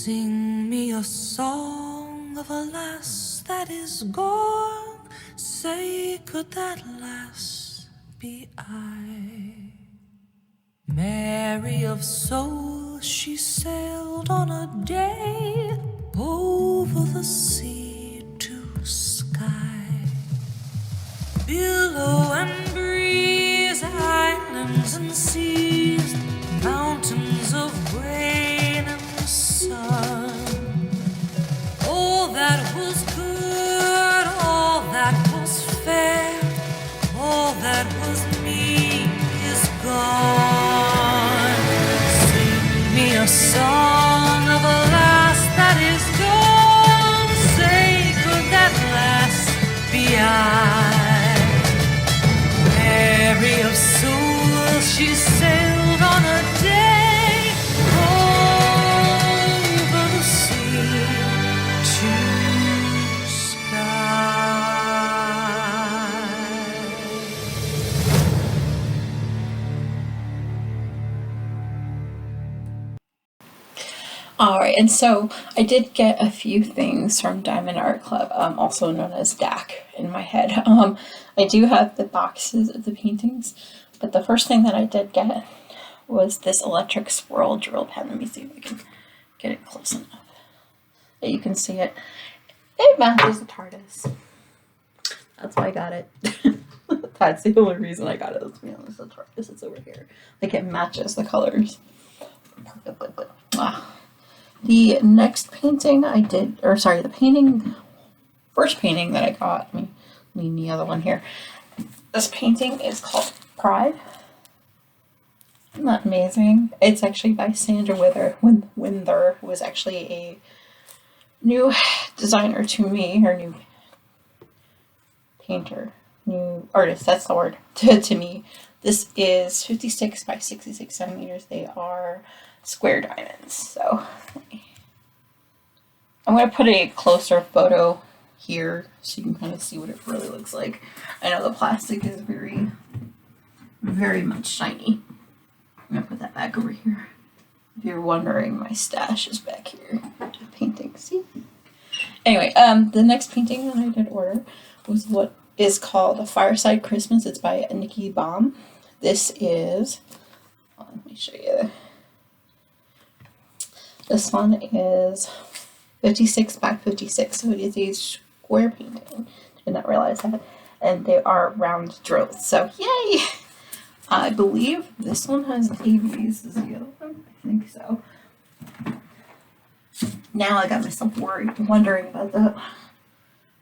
Sing me a song of a lass that is gone. Say, could that lass be I? Mary of soul, she sailed on a day over the sea to sky. Billow and breeze, islands and seas, mountains of rain and sun. All that was good, all that was fair, all that was me is gone. Sing me a song of a lass that is gone. Say, could that lass be I? Mary of soul, she sailed on a day over the sea to sky. Alright, and so I did get a few things from Diamond Art Club, also known as DAC in my head. I do have the boxes of the paintings, but the first thing that I did get was this electric swirl drill pen. Let me see if I can get it close enough that you can see it. It matches the TARDIS. That's why I got it. That's the only reason I got it. Let's be honest, the TARDIS is over here. Like, it matches the colors perfectly. Wow. The next painting I did, or sorry, first painting that I got, let me leave the other one here. This painting is called Pride. Isn't that amazing? It's actually by Sandra Winther, who was actually a new designer to me, or new painter, new artist, that's the word, to me. This is 56 by 66 centimeters. They are square diamonds. So I'm going to put a closer photo here so you can kind of see what it really looks like. I know the plastic is very, very much shiny. I'm going to put that back over here. If you're wondering, my stash is back here. Painting, see? Anyway, the next painting that I did order was what is called A Fireside Christmas. It's by Nikki Baum. This is, let me show you. This one is 56 by 56, so it is a square painting. Did not realize that. And they are round drills, so yay! I believe this one has ABs. Is the other one? I think so. Now I got myself wondering about that.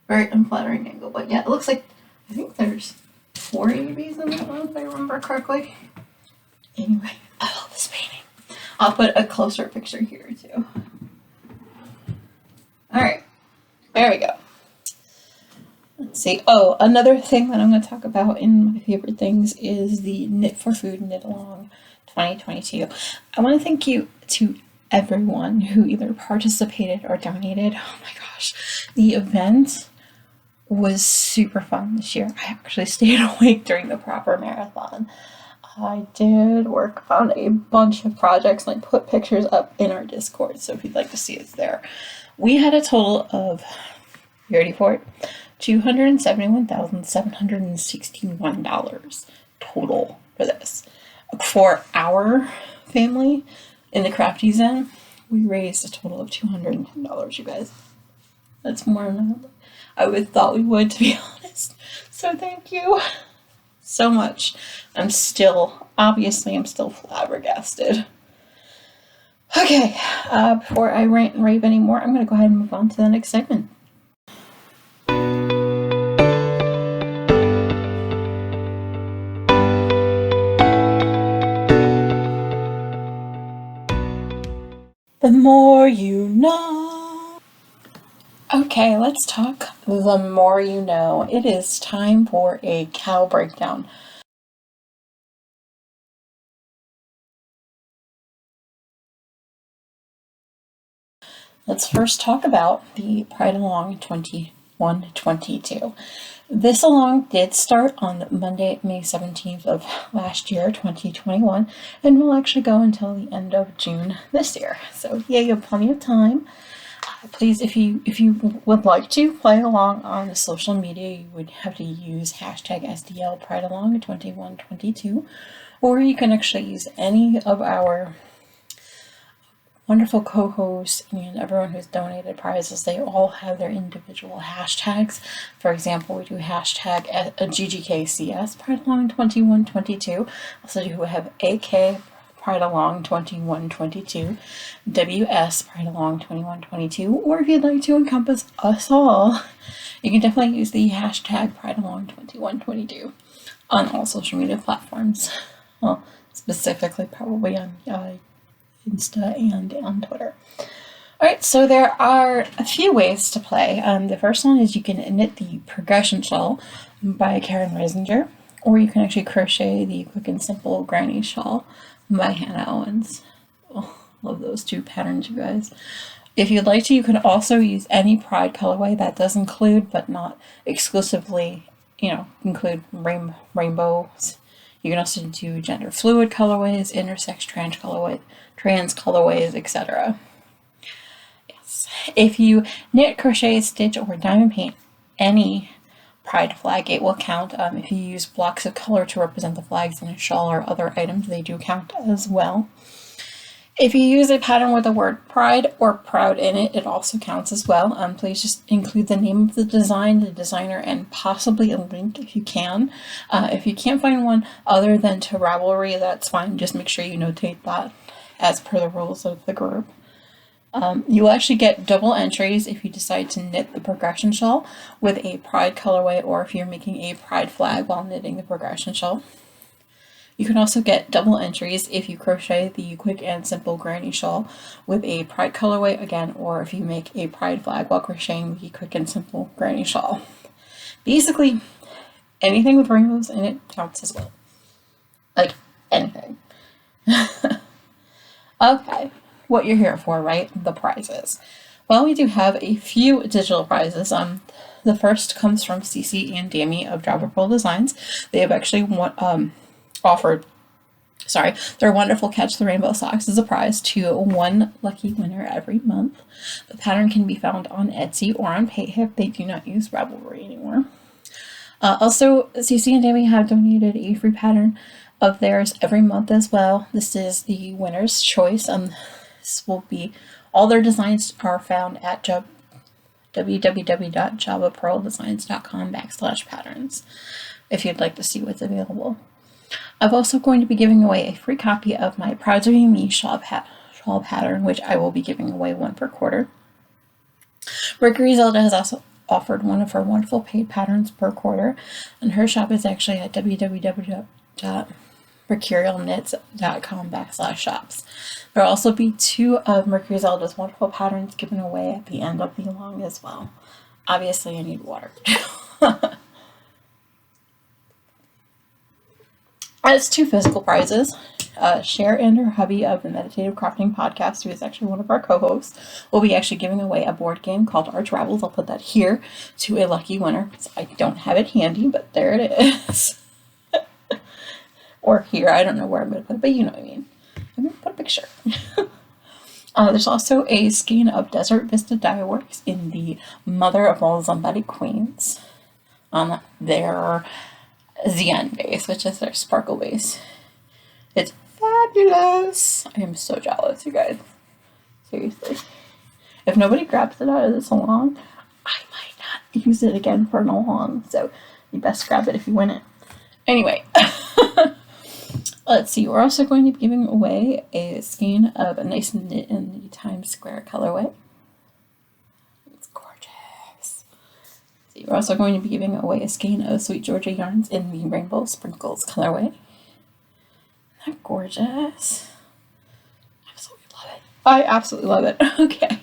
Very unflattering angle, but yeah, it looks like, I think there's 4 ABs in that one, if I remember correctly. Anyway, I love this painting. I'll put a closer picture here too. Alright, there we go. Let's see. Oh, another thing that I'm going to talk about in my favorite things is the Knit for Food Knit Along 2022. I want to thank you to everyone who either participated or donated. Oh my gosh, the event was super fun this year. I actually stayed awake during the proper marathon. I did work on a bunch of projects and I put pictures up in our Discord, so if you'd like to see it there. We had a total of, you ready for it? $271,761 total for this. For our family in the Crafty Zen, we raised a total of $210, you guys. That's more than I would thought we would, to be honest. So thank you so much. I'm still flabbergasted. Okay, before I rant and rave anymore, I'm going to go ahead and move on to the next segment. The more you know. Okay, let's talk the more you know. It is time for a cow breakdown. Let's first talk about the Pride Along 2022 2122. This along did start on Monday, May 17th of last year, 2021, and will actually go until the end of June this year. So yeah, you have plenty of time. Please, if you would like to play along on the social media, you would have to use hashtag SDL Pride Along 2122, or you can actually use any of our wonderful co-hosts and everyone who's donated prizes. They all have their individual hashtags. For example, we do hashtag GGKCS Pride Along 2122. Also do have AK Pride Along 2122, WS Pride Along 2122, or if you'd like to encompass us all, you can definitely use the hashtag Pride Along 2122 on all social media platforms. Well, specifically probably on Insta and on Twitter. Alright, so there are a few ways to play. The first one is you can knit the Progression Shawl by Karen Reisinger, or you can actually crochet the Quick and Simple Granny Shawl by Hannah Owens. Oh, love those two patterns, you guys. If you'd like to, you can also use any Pride colorway that does include, but not exclusively, include rainbows. You can also do gender fluid colorways, intersex trans colorways, etc. Yes. If you knit, crochet, stitch, or diamond paint any Pride flag, it will count. If you use blocks of color to represent the flags in a shawl or other items, they do count as well. If you use a pattern with the word Pride or Proud in it, it also counts as well. Please just include the name of the design, the designer, and possibly a link if you can. If you can't find one other than to Ravelry, that's fine. Just make sure you notate that as per the rules of the group. You'll actually get double entries if you decide to knit the Progression Shawl with a Pride colorway, or if you're making a Pride flag while knitting the Progression Shawl. You can also get double entries if you crochet the Quick and Simple Granny Shawl with a Pride colorway again, or if you make a Pride flag while crocheting the Quick and Simple Granny Shawl. Basically, anything with rainbows in it counts as well. Like, anything. Okay, what you're here for, right? The prizes. Well, we do have a few digital prizes. The first comes from Cece and Dammy of Java Pearl Designs. They have actually offered their wonderful Catch the Rainbow socks as a prize to one lucky winner every month. The pattern can be found on Etsy or on Payhip. They do not use Ravelry anymore. Also, CC and Dammy have donated a free pattern of theirs every month as well. This is the winner's choice. This will be, all their designs are found at www.javapearldesigns.com/patterns if you'd like to see what's available. I'm also going to be giving away a free copy of my Proud to Be Me shawl pattern, which I will be giving away one per quarter. Mercury Zelda has also offered one of her wonderful paid patterns per quarter, and her shop is actually at www.mercurialknits.com/shops. There will also be 2 of Mercury Zelda's wonderful patterns given away at the end of the along as well. Obviously, I need water. As 2 physical prizes, Cher and her hubby of the Meditative Crafting Podcast, who is actually one of our co-hosts, will be actually giving away a board game called Arch Ravels. I'll put that here to a lucky winner. So I don't have it handy, but there it is. Or here, I don't know where I'm going to put it, but you know what I mean. I'm going to put a picture. There's also a skein of Desert Vista Dye Works in the Mother of All Zombie Queens on their Zen base, which is their sparkle base. It's fabulous. I am so jealous, you guys. Seriously. If nobody grabs it out of the salon, I might not use it again for no long. So you best grab it if you win it. Anyway. Let's see. We're also going to be giving away a skein of a nice knit in the Times Square colorway. It's gorgeous. We're also going to be giving away a skein of Sweet Georgia yarns in the Rainbow Sprinkles colorway. Isn't that gorgeous? Absolutely love it. I absolutely love it. Okay.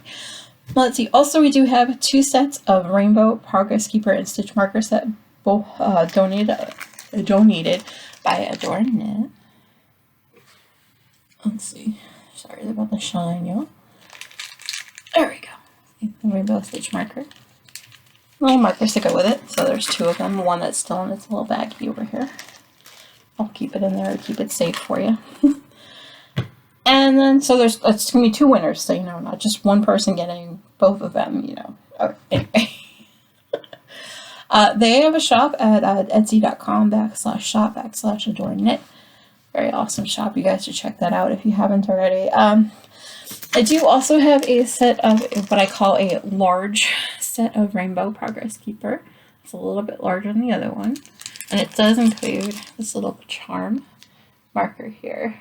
Let's see. Also, we do have 2 sets of Rainbow Progress Keeper and Stitch Markers that both donated by Adore Knit. Let's see. Sorry about the shine, y'all. There we go. The Rainbow Stitch Marker. little markers to go with it. So there's 2 of them. One that's still in its little baggie over here. I'll keep it in there to keep it safe for you. And then, so it's going to be 2 winners, so, not just one person getting both of them, Anyway. They have a shop at etsy.com/shop/adorn knit. Very awesome shop. You guys should check that out if you haven't already. I do also have a set of what I call a large set of Rainbow Progress Keeper. It's a little bit larger than the other one. And it does include this little charm marker here.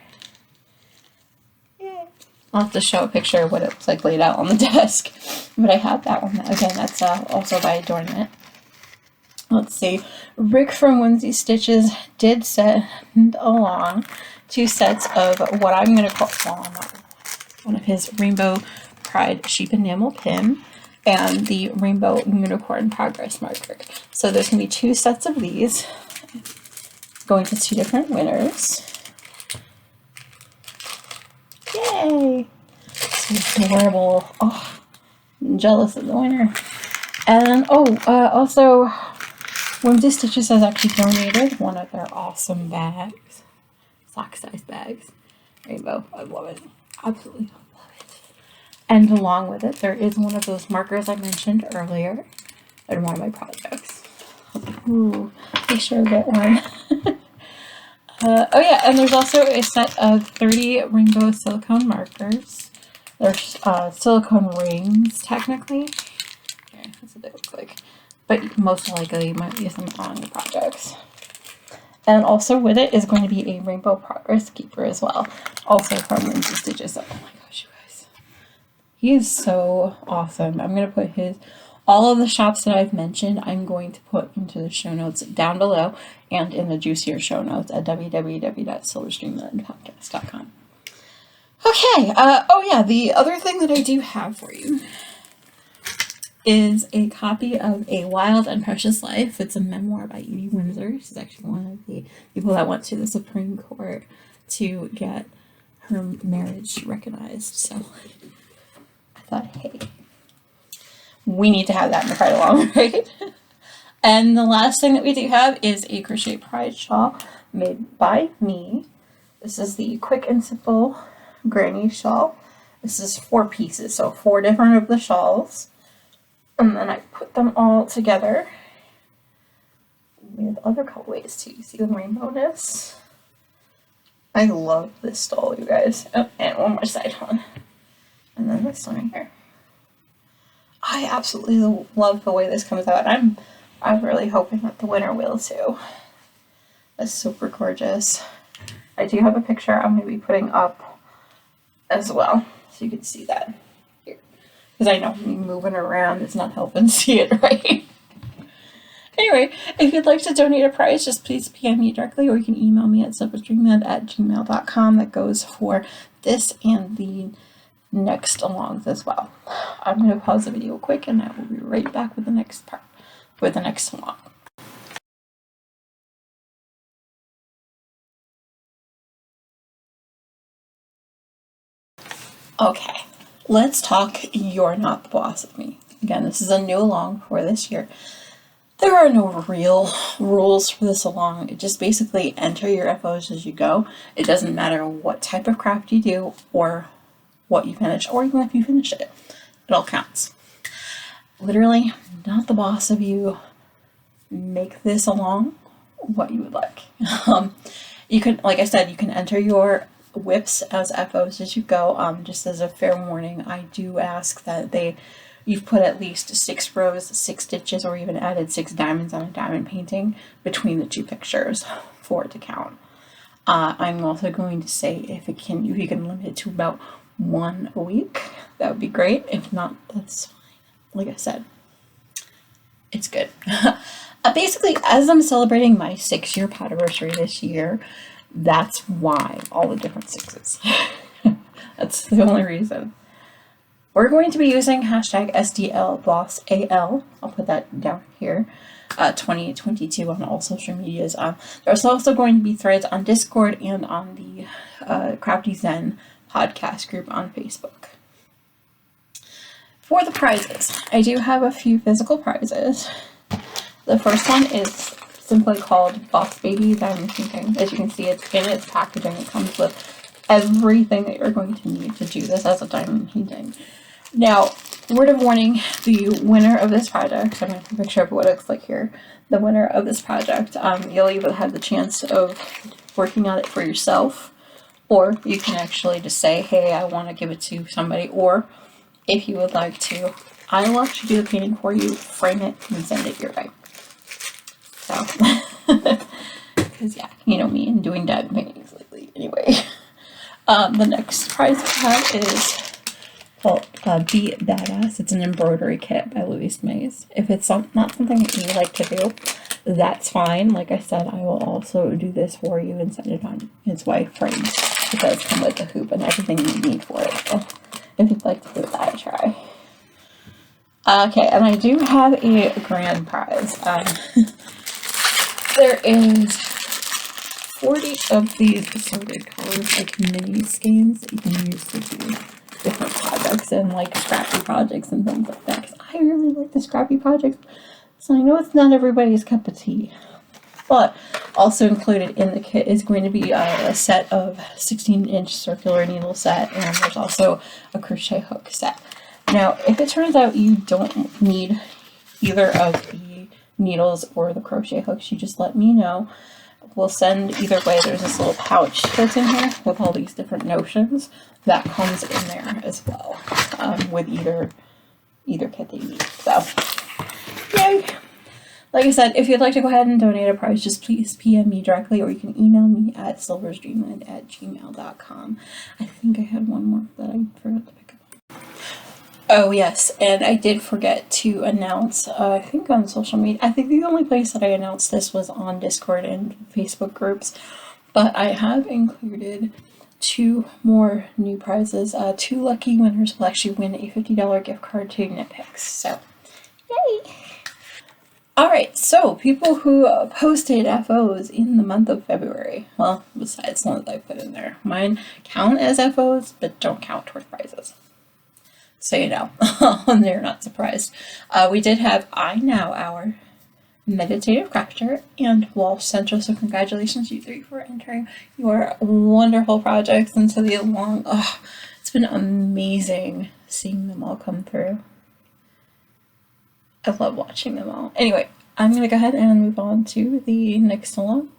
Yay. I'll have to show a picture of what it looks like laid out on the desk. But I have that one. Again, that's also by Adorn Knit. Let's see. Rick from Whimsy Stitches did send along 2 sets of what I'm going to call one of his Rainbow Pride Sheep Enamel Pin and the Rainbow Unicorn Progress Marker. So there's going to be 2 sets of these going to 2 different winners. Yay! It's adorable. Oh, I'm jealous of the winner. And also, Whimsy Stitches has actually donated one of their awesome bags, sock-sized bags. Rainbow, I love it. Absolutely love it. And along with it, there is one of those markers I mentioned earlier in one of my projects. Ooh, make sure I get one. Oh yeah, and there's also a set of 30 rainbow silicone markers. There's silicone rings, technically. Okay, that's what they look like. But most likely you might use them on your projects. And also with it is going to be a Rainbow Progress Keeper as well. Also from Whimsy Stitches. Oh my gosh, you guys. He is so awesome. I'm going to put all of the shops that I've mentioned, I'm going to put into the show notes down below and in the juicier show notes at www.silverstreamlandpodcast.com. Okay, oh yeah, the other thing that I do have for you is a copy of A Wild and Precious Life. It's a memoir by Edie Windsor. She's actually one of the people that went to the Supreme Court to get her marriage recognized. So I thought, hey, we need to have that in the ride along, right? And the last thing that we do have is a crochet pride shawl made by me. This is the Quick and Simple Granny shawl. This is 4 pieces, so 4 different of the shawls. And then I put them all together with other colorways too. You see the rainbowness? I love this stole, you guys. Oh, and one more side one. And then this one right here. I absolutely love the way this comes out. I'm really hoping that the winner will too. That's super gorgeous. I do have a picture I'm going to be putting up as well, so you can see that here. Because I know me moving around is not helping see it, right? Anyway, if you'd like to donate a prize, just please PM me directly, or you can email me at silverstreamland@gmail.com. That goes for this and the next alongs as well. I'm going to pause the video quick and I will be right back with the next part, with the next along. Okay, let's talk You're Not the Boss of Me. Again, this is a new along for this year. There are no real rules for this along. It just basically enter your FOs as you go. It doesn't matter what type of craft you do or what you finish, or even if you finish it. It all counts. Literally, not the boss of you. Make this along what you would like. You can, like I said, you can enter your whips as FOs as you go. Just as a fair warning, I do ask that you've put at least 6 rows, 6 stitches, or even added 6 diamonds on a diamond painting between the 2 pictures for it to count. I'm also going to say if you can limit it to about 1 a week, that would be great. If not, that's fine. Like I said, it's good. Basically, as I'm celebrating my 6-year anniversary this year, that's why all the different 6s. That's the only reason. We're going to be using hashtag SDLBossAL. I'll put that down here. 2022 on all social medias. There's also going to be threads on Discord and on the Crafty Zen podcast group on Facebook. For the prizes, I do have a few physical prizes. The first one is simply called Boss Babies. I'm thinking, as you can see, it's in its packaging. It comes with everything that you're going to need to do this as a diamond painting. Now, word of warning, the winner of this project, I'm going to take a picture of what it looks like here. The winner of this project, you'll either have the chance of working on it for yourself, or you can actually just say, hey, I want to give it to somebody, or if you would like to, I will actually do the painting for you, frame it, and send it your way. So, because yeah, you know me and doing diamond paintings lately. Anyway, the next prize we have is called Be Badass. It's an embroidery kit by Louise Mays. If it's not something that you like to do, that's fine. Like I said, I will also do this for you and send it on its way framed. It does come with the hoop and everything you need for it. So if you'd like to give that a try. Okay, and I do have a grand prize. There is 40 of these assorted colors, like mini skeins that you can use to do different projects and like scrappy projects and things like that. Because I really like the scrappy projects, so I know it's not everybody's cup of tea. But also included in the kit is going to be a set of 16-inch circular needle set, and there's also a crochet hook set. Now, if it turns out you don't need either of the needles or the crochet hooks, you just let me know. We'll send either way. There's this little pouch that's in here with all these different notions that comes in there as well, with either kit that you need. So, yay! Like I said, if you'd like to go ahead and donate a prize, just please PM me directly, or you can email me at silversdreamland@gmail.com. I think I had one more that I forgot to pick up. Oh yes, and I did forget to announce, I think on social media, I think the only place that I announced this was on Discord and Facebook groups, but I have included 2 more new prizes. 2 lucky winners will actually win a $50 gift card to Nitpicks, so yay! Alright, so people who posted FOs in the month of February, well, besides the one that I put in there, mine count as FOs, but don't count toward prizes. So you know, they're not surprised. We did have I Now Hour, Meditative Crafter, and Walsh Central, so congratulations you 3 for entering your wonderful projects into the long, it's been amazing seeing them all come through. I love watching them all. Anyway, I'm going to go ahead and move on to the next along.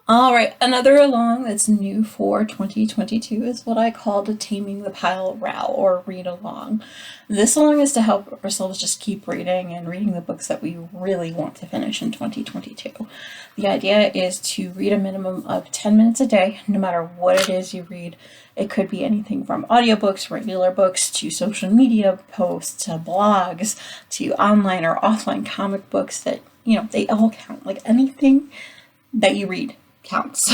Alright, another along that's new for 2022 is what I called Taming the Pile RAL, or read along. This along is to help ourselves just keep reading and reading the books that we really want to finish in 2022. The idea is to read a minimum of 10 minutes a day, no matter what it is you read. It could be anything from audiobooks, regular books, to social media posts, to blogs, to online or offline comic books that, you know, they all count. Like anything that you read counts.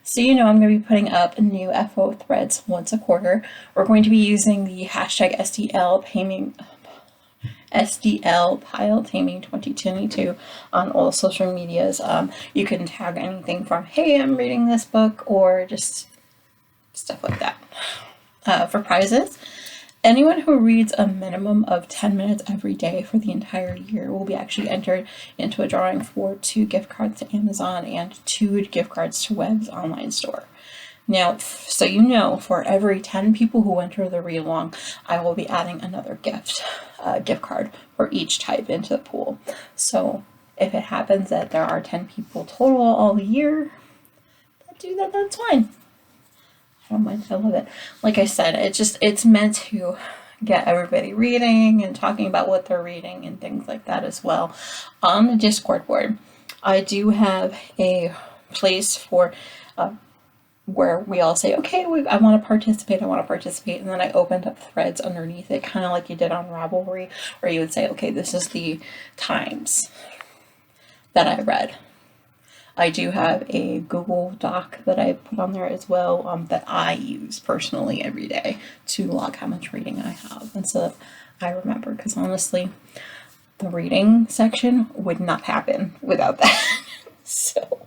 So you know I'm going to be putting up new FO threads once a quarter. We're going to be using the hashtag SDL Pile Taming 2022 on all social medias. You can tag anything from, hey, I'm reading this book, or just stuff like that. For prizes, anyone who reads a minimum of 10 minutes every day for the entire year will be actually entered into a drawing for 2 gift cards to Amazon and 2 gift cards to Web's online store. Now, so you know, for every 10 people who enter the read along, I will be adding another gift card for each type into the pool. So if it happens that there are 10 people total all year that do that, that's fine. I don't mind. I love it. Like I said, it's meant to get everybody reading and talking about what they're reading and things like that as well. On the Discord board, I do have a place for where we all say, okay, I want to participate, and then I opened up threads underneath it, kind of like you did on Ravelry, where you would say, okay, this is the times that I read. I do have a Google Doc that I put on there as well, that I use personally every day to log how much reading I have, and so that I remember, because honestly, the reading section would not happen without that. So,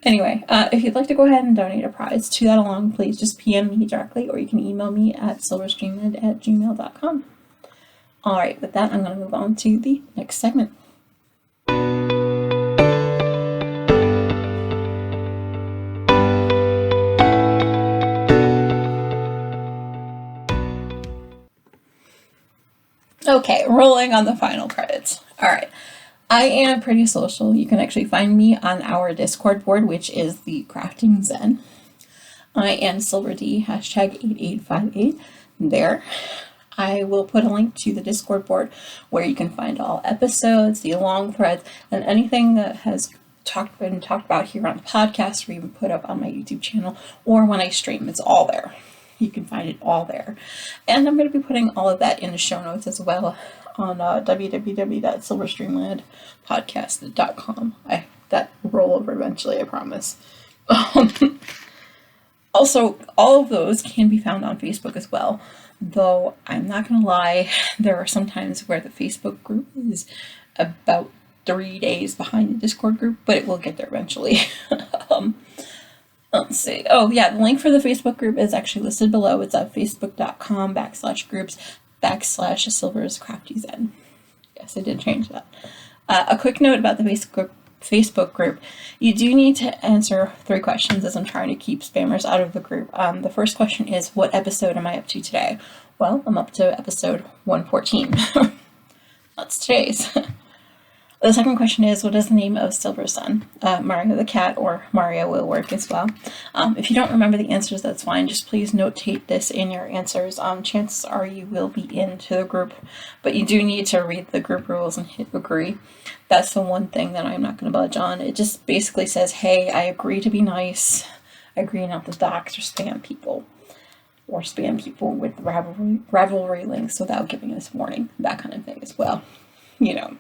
Anyway, if you'd like to go ahead and donate a prize to that along, please just PM me directly, or you can email me at silverstreamland@gmail.com. Alright, with that, I'm going to move on to the next segment. Okay, rolling on the final credits. Alright. I am pretty social. You can actually find me on our Discord board, which is the Crafting Zen. I am SilverD, #8858 there. I will put a link to the Discord board where you can find all episodes, the long threads, and anything that has been talked about here on the podcast or even put up on my YouTube channel or when I stream. It's all there. You can find it all there. And I'm going to be putting all of that in the show notes as well on www.silverstreamlandpodcast.com. That will roll over eventually, I promise. Also, all of those can be found on Facebook as well. Though, I'm not going to lie, there are some times where the Facebook group is about 3 days behind the Discord group, but it will get there eventually. Let's see. Oh, yeah, the link for the Facebook group is actually listed below. It's at facebook.com/groups/silverscraftyzen. Yes, I did change that. A quick note about the Facebook group. You do need to answer 3 questions as I'm trying to keep spammers out of the group. The first question is, what episode am I up to today? Well, I'm up to episode 114. That's today's. The second question is, what is the name of Silver's son? Mario the cat, or Mario will work as well. If you don't remember the answers, that's fine. Just please notate this in your answers. Chances are you will be into the group, but you do need to read the group rules and hit agree. That's the one thing that I'm not going to budge on. It just basically says, hey, I agree to be nice. I agree not to dox or spam people. Or spam people with rivalry links without giving us warning. That kind of thing as well. You know.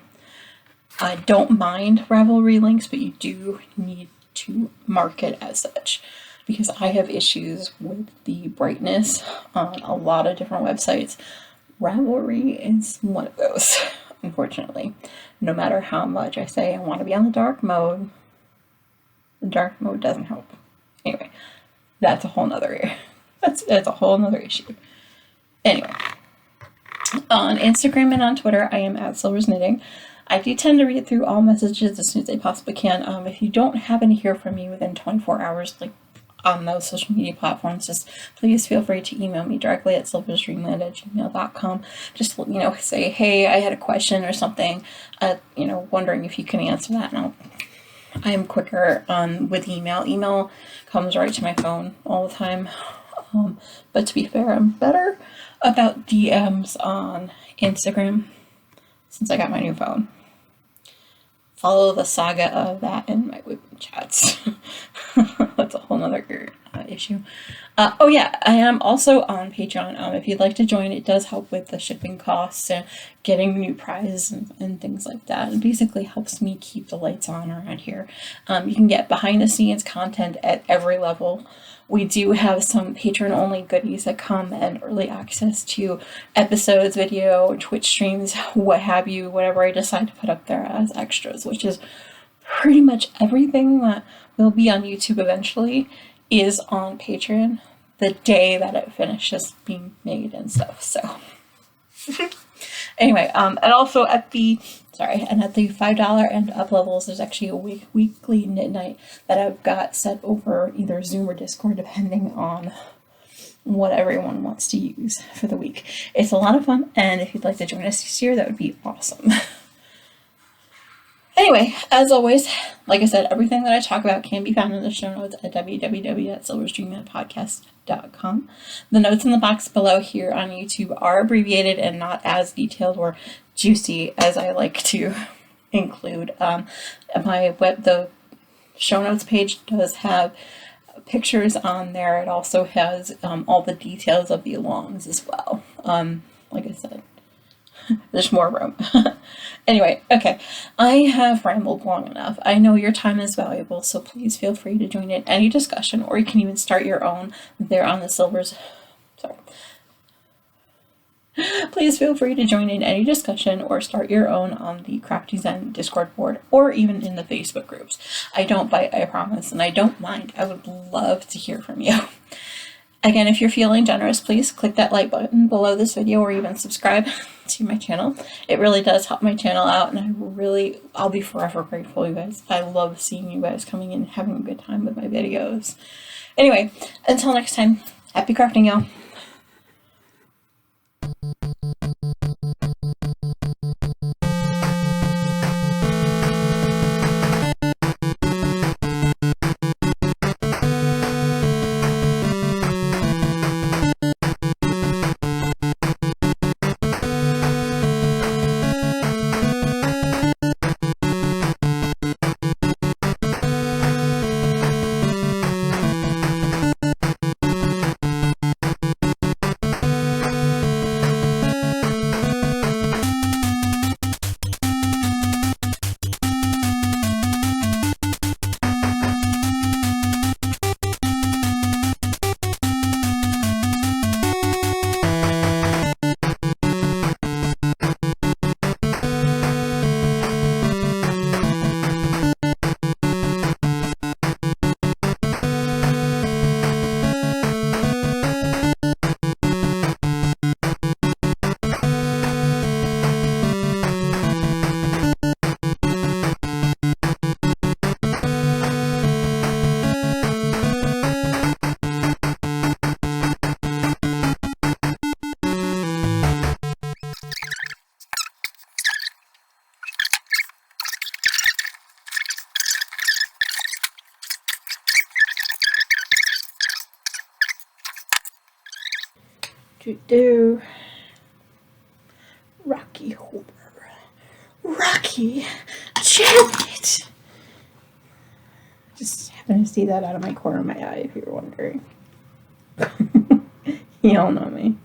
I don't mind Ravelry links, but you do need to mark it as such, because I have issues with the brightness on a lot of different websites. Ravelry is one of those, unfortunately. No matter how much I say I want to be on the dark mode doesn't help. Anyway, that's a whole nother that's a whole nother issue. Anyway, on Instagram and on Twitter, I am at Silver's Knitting. I do tend to read through all messages as soon as I possibly can. If you don't happen to hear from me within 24 hours, like on those social media platforms, just please feel free to email me directly at silverstreamland@gmail.com. Just, say, hey, I had a question or something, wondering if you can answer that. And I'm quicker with email. Email comes right to my phone all the time. But to be fair, I'm better about DMs on Instagram since I got my new phone. Follow the saga of that in my whipping chats. That's a whole nother issue. Oh yeah, I am also on Patreon. If you'd like to join, it does help with the shipping costs and getting new prizes and things like that. It basically helps me keep the lights on around here. You can get behind the scenes content at every level. We do have some Patreon-only goodies that come and early access to episodes, video, Twitch streams, what have you, whatever I decide to put up there as extras, which is pretty much everything that will be on YouTube eventually is on Patreon the day that it finishes being made and stuff. So anyway, and also at the $5 and up levels, there's actually a weekly knit night that I've got set over either Zoom or Discord, depending on what everyone wants to use for the week. It's a lot of fun, and if you'd like to join us this year, that would be awesome. Anyway, as always, like I said, everything that I talk about can be found in the show notes at www.silverstreamlandpodcast.com. The notes in the box below here on YouTube are abbreviated and not as detailed or juicy as I like to include. The show notes page does have pictures on there. It also has all the details of the alongs as well. Like I said, there's more room. Anyway, okay, I have rambled long enough. I know your time is valuable, so please feel free to join in any discussion, or you can even start your own there on the Please feel free to join in any discussion or start your own on the Crafty Zen Discord board or even in the Facebook groups. I don't bite, I promise, and I don't mind. I would love to hear from you. Again, if you're feeling generous, please click that like button below this video or even subscribe to my channel. It really does help my channel out, and I'll be forever grateful, you guys. I love seeing you guys coming in and having a good time with my videos. Anyway, until next time, happy crafting, y'all. Rocky Horror. Rocky Janet. Just happened to see that out of my corner of my eye, if you were wondering. Y'all know me.